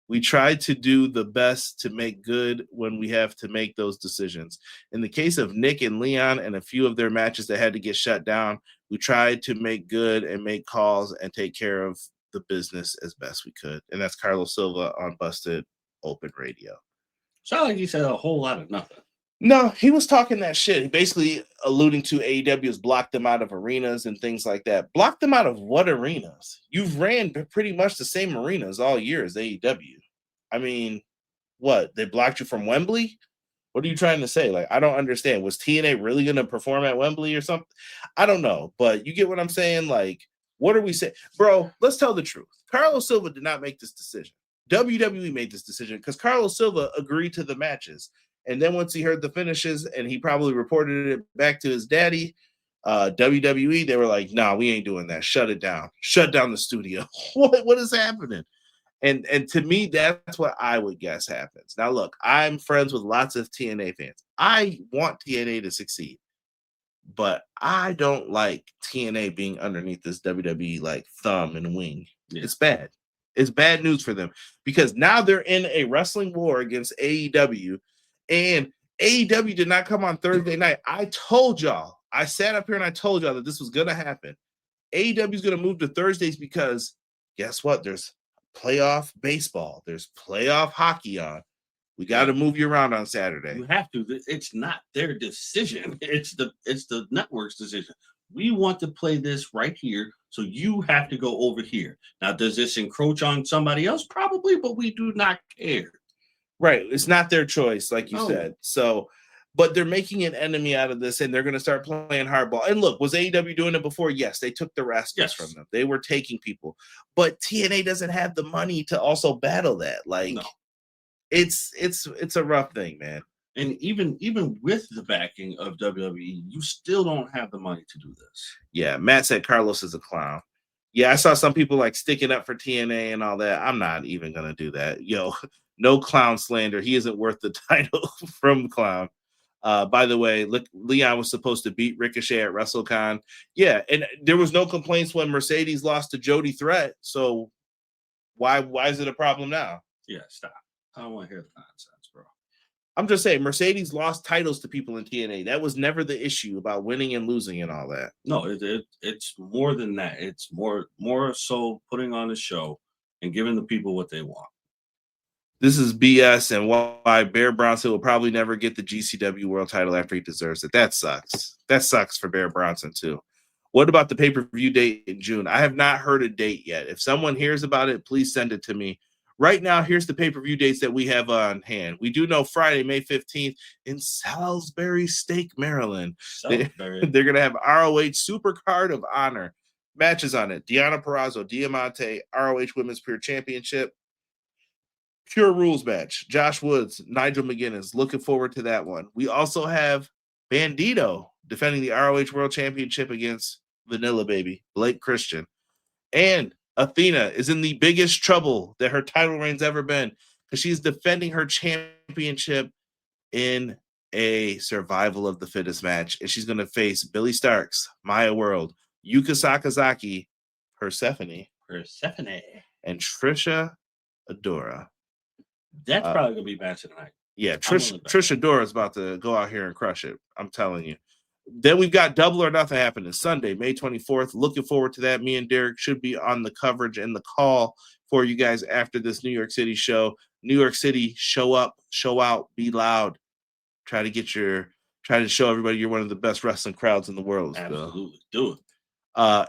the best to make good when we have to make those decisions. In the case of Nick and Leon and a few of their matches that had to get shut down, we tried to make good and make calls and take care of the business as best we could." And that's Carlos Silva on Busted Open Radio. Sound like he said a whole lot of nothing. No, he was talking that shit. He basically alluding to AEW has blocked them out of arenas and things like that. Blocked them out of what arenas? You've ran pretty much the same arenas all year as AEW. I mean, what? They blocked you from Wembley? What are you trying to say? Like, I don't understand. Was TNA really going to perform at Wembley or something? I don't know, but you get what I'm saying? Like, what are we saying? Bro, let's tell the truth. Carlos Silva did not make this decision. WWE made this decision because Carlos Silva agreed to the matches. And then once he heard the finishes and he probably reported it back to his daddy, WWE, they were like, nah, we ain't doing that. Shut it down. Shut down the studio. What is happening? And to me, that's what I would guess happens. Now, look, I'm friends with lots of TNA fans. I want TNA to succeed, but I don't like TNA being underneath this WWE like thumb and wing. Yeah. It's bad. It's bad news for them because now they're in a wrestling war against AEW, and AEW did not come on Thursday night. I told y'all, I sat up here and I told y'all that this was going to happen. AEW is going to move to Thursdays because guess what? There's playoff baseball. There's playoff hockey on. We got to move you around on Saturday. You have to. It's not their decision. It's the network's decision. We want to play this right here, so you have to go over here. Now, does this encroach on somebody else? Probably, but we do not care. Right. It's not their choice, like you said. So, but they're making an enemy out of this, and they're going to start playing hardball. And look, was AEW doing it before? Yes, they took the rascals from them. They were taking people. But TNA doesn't have the money to also battle that. Like, it's a rough thing, man. And even with the backing of WWE, you still don't have the money to do this. Yeah, Matt said Carlos is a clown. Yeah, I saw some people like sticking up for TNA and all that. I'm not even going to do that. Yo, no clown slander. He isn't worth the title from Clown. By the way, Leon was supposed to beat Ricochet at WrestleCon. Yeah, and there was no complaints when Mercedes lost to Jody Threat. So why is it a problem now? Yeah, stop. I don't want to hear the nonsense, bro. I'm just saying, Mercedes lost titles to people in TNA. That was never the issue about winning and losing and all that. No, it's more than that. It's more so putting on a show and giving the people what they want. This is BS, and why Bear Bronson will probably never get the GCW World Title after he deserves it. That sucks. That sucks for Bear Bronson, too. What about the pay-per-view date in June? I have not heard a date yet. If someone hears about it, please send it to me. Right now, here's the pay-per-view dates that we have on hand. We do know Friday, May 15th in Salisbury Steak, Maryland. They're going to have ROH Supercard of Honor. Matches on it. Deonna Purrazzo, Diamante, ROH Women's Pure Championship. Pure Rules match. Josh Woods, Nigel McGuinness. Looking forward to that one. We also have Bandido defending the ROH World Championship against Vanilla Baby, Blake Christian. And Athena is in the biggest trouble that her title reign's ever been because she's defending her championship in a survival of the fittest match. And she's going to face Billy Starks, Maya World, Yuka Sakazaki, Persephone, and Trisha Adora. That's probably going to be match tonight. Yeah, Trisha Adora is about to go out here and crush it. I'm telling you. Then we've got Double or Nothing happening Sunday, May 24th. Looking forward to that. Me and Derek should be on the coverage and the call for you guys after this New York City show. New York City, show up, show out, be loud. Try to show everybody you're one of the best wrestling crowds in the world. Absolutely. Do it.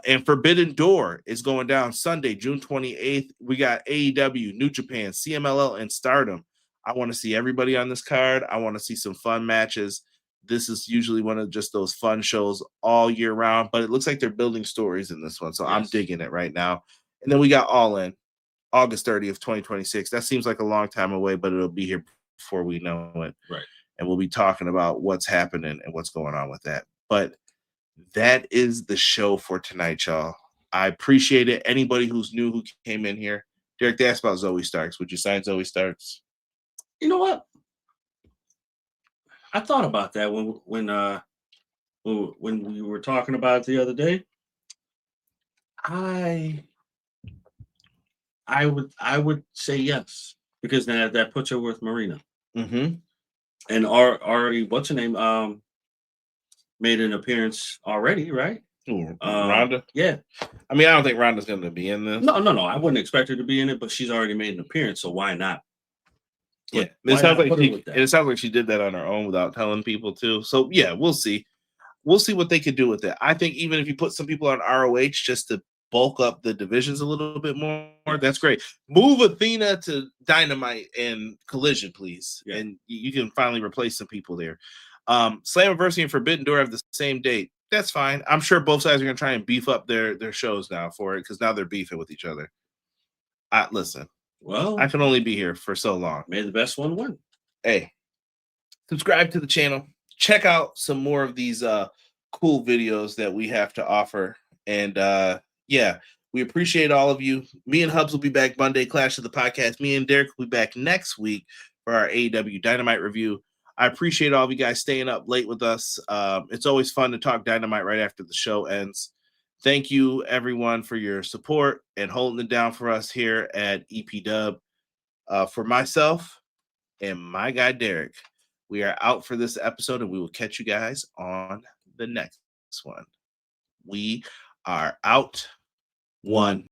And Forbidden Door is going down Sunday, June 28th. We got AEW, New Japan, CMLL, and Stardom. I want to see everybody on this card. I want to see some fun matches. This is usually one of just those fun shows all year round, but it looks like they're building stories in this one. So yes. I'm digging it right now. And then we got All In, August 30th, 2026. That seems like a long time away, but it'll be here before we know it. Right. And we'll be talking about what's happening and what's going on with that. But that is the show for tonight, y'all. I appreciate it. Anybody who's new who came in here. Derek, they asked about Zoe Starks. Would you sign Zoe Starks? You know what? I thought about that when we were talking about it the other day. I would say yes because that puts her with Marina. Mm-hmm. And already, what's her name? Made an appearance already, right? Ooh, Rhonda? Yeah. I mean, I don't think Rhonda's going to be in this. No. I wouldn't expect her to be in it, but she's already made an appearance, so why not? Yeah, Why it sounds not like put her with that? it sounds like she did that on her own without telling people too. So yeah, we'll see. We'll see what they could do with it. I think even if you put some people on ROH just to bulk up the divisions a little bit more, that's great. Move Athena to Dynamite and Collision, please, and you can finally replace some people there. Slammiversary and Forbidden Door have the same date. That's fine. I'm sure both sides are going to try and beef up their shows now for it because now they're beefing with each other. Listen, Well, I can only be here for so long. May the best one win. Hey, subscribe to the channel. Check out some more of these cool videos that we have to offer. And yeah, we appreciate all of you. Me and Hubs will be back Monday, Clash of the Podcast. Me and Derek will be back next week for our AEW Dynamite review. I appreciate all of you guys staying up late with us. It's always fun to talk Dynamite right after the show ends. Thank you, everyone, for your support and holding it down for us here at EPW. For myself and my guy, Derek, we are out for this episode, and we will catch you guys on the next one. We are out. One.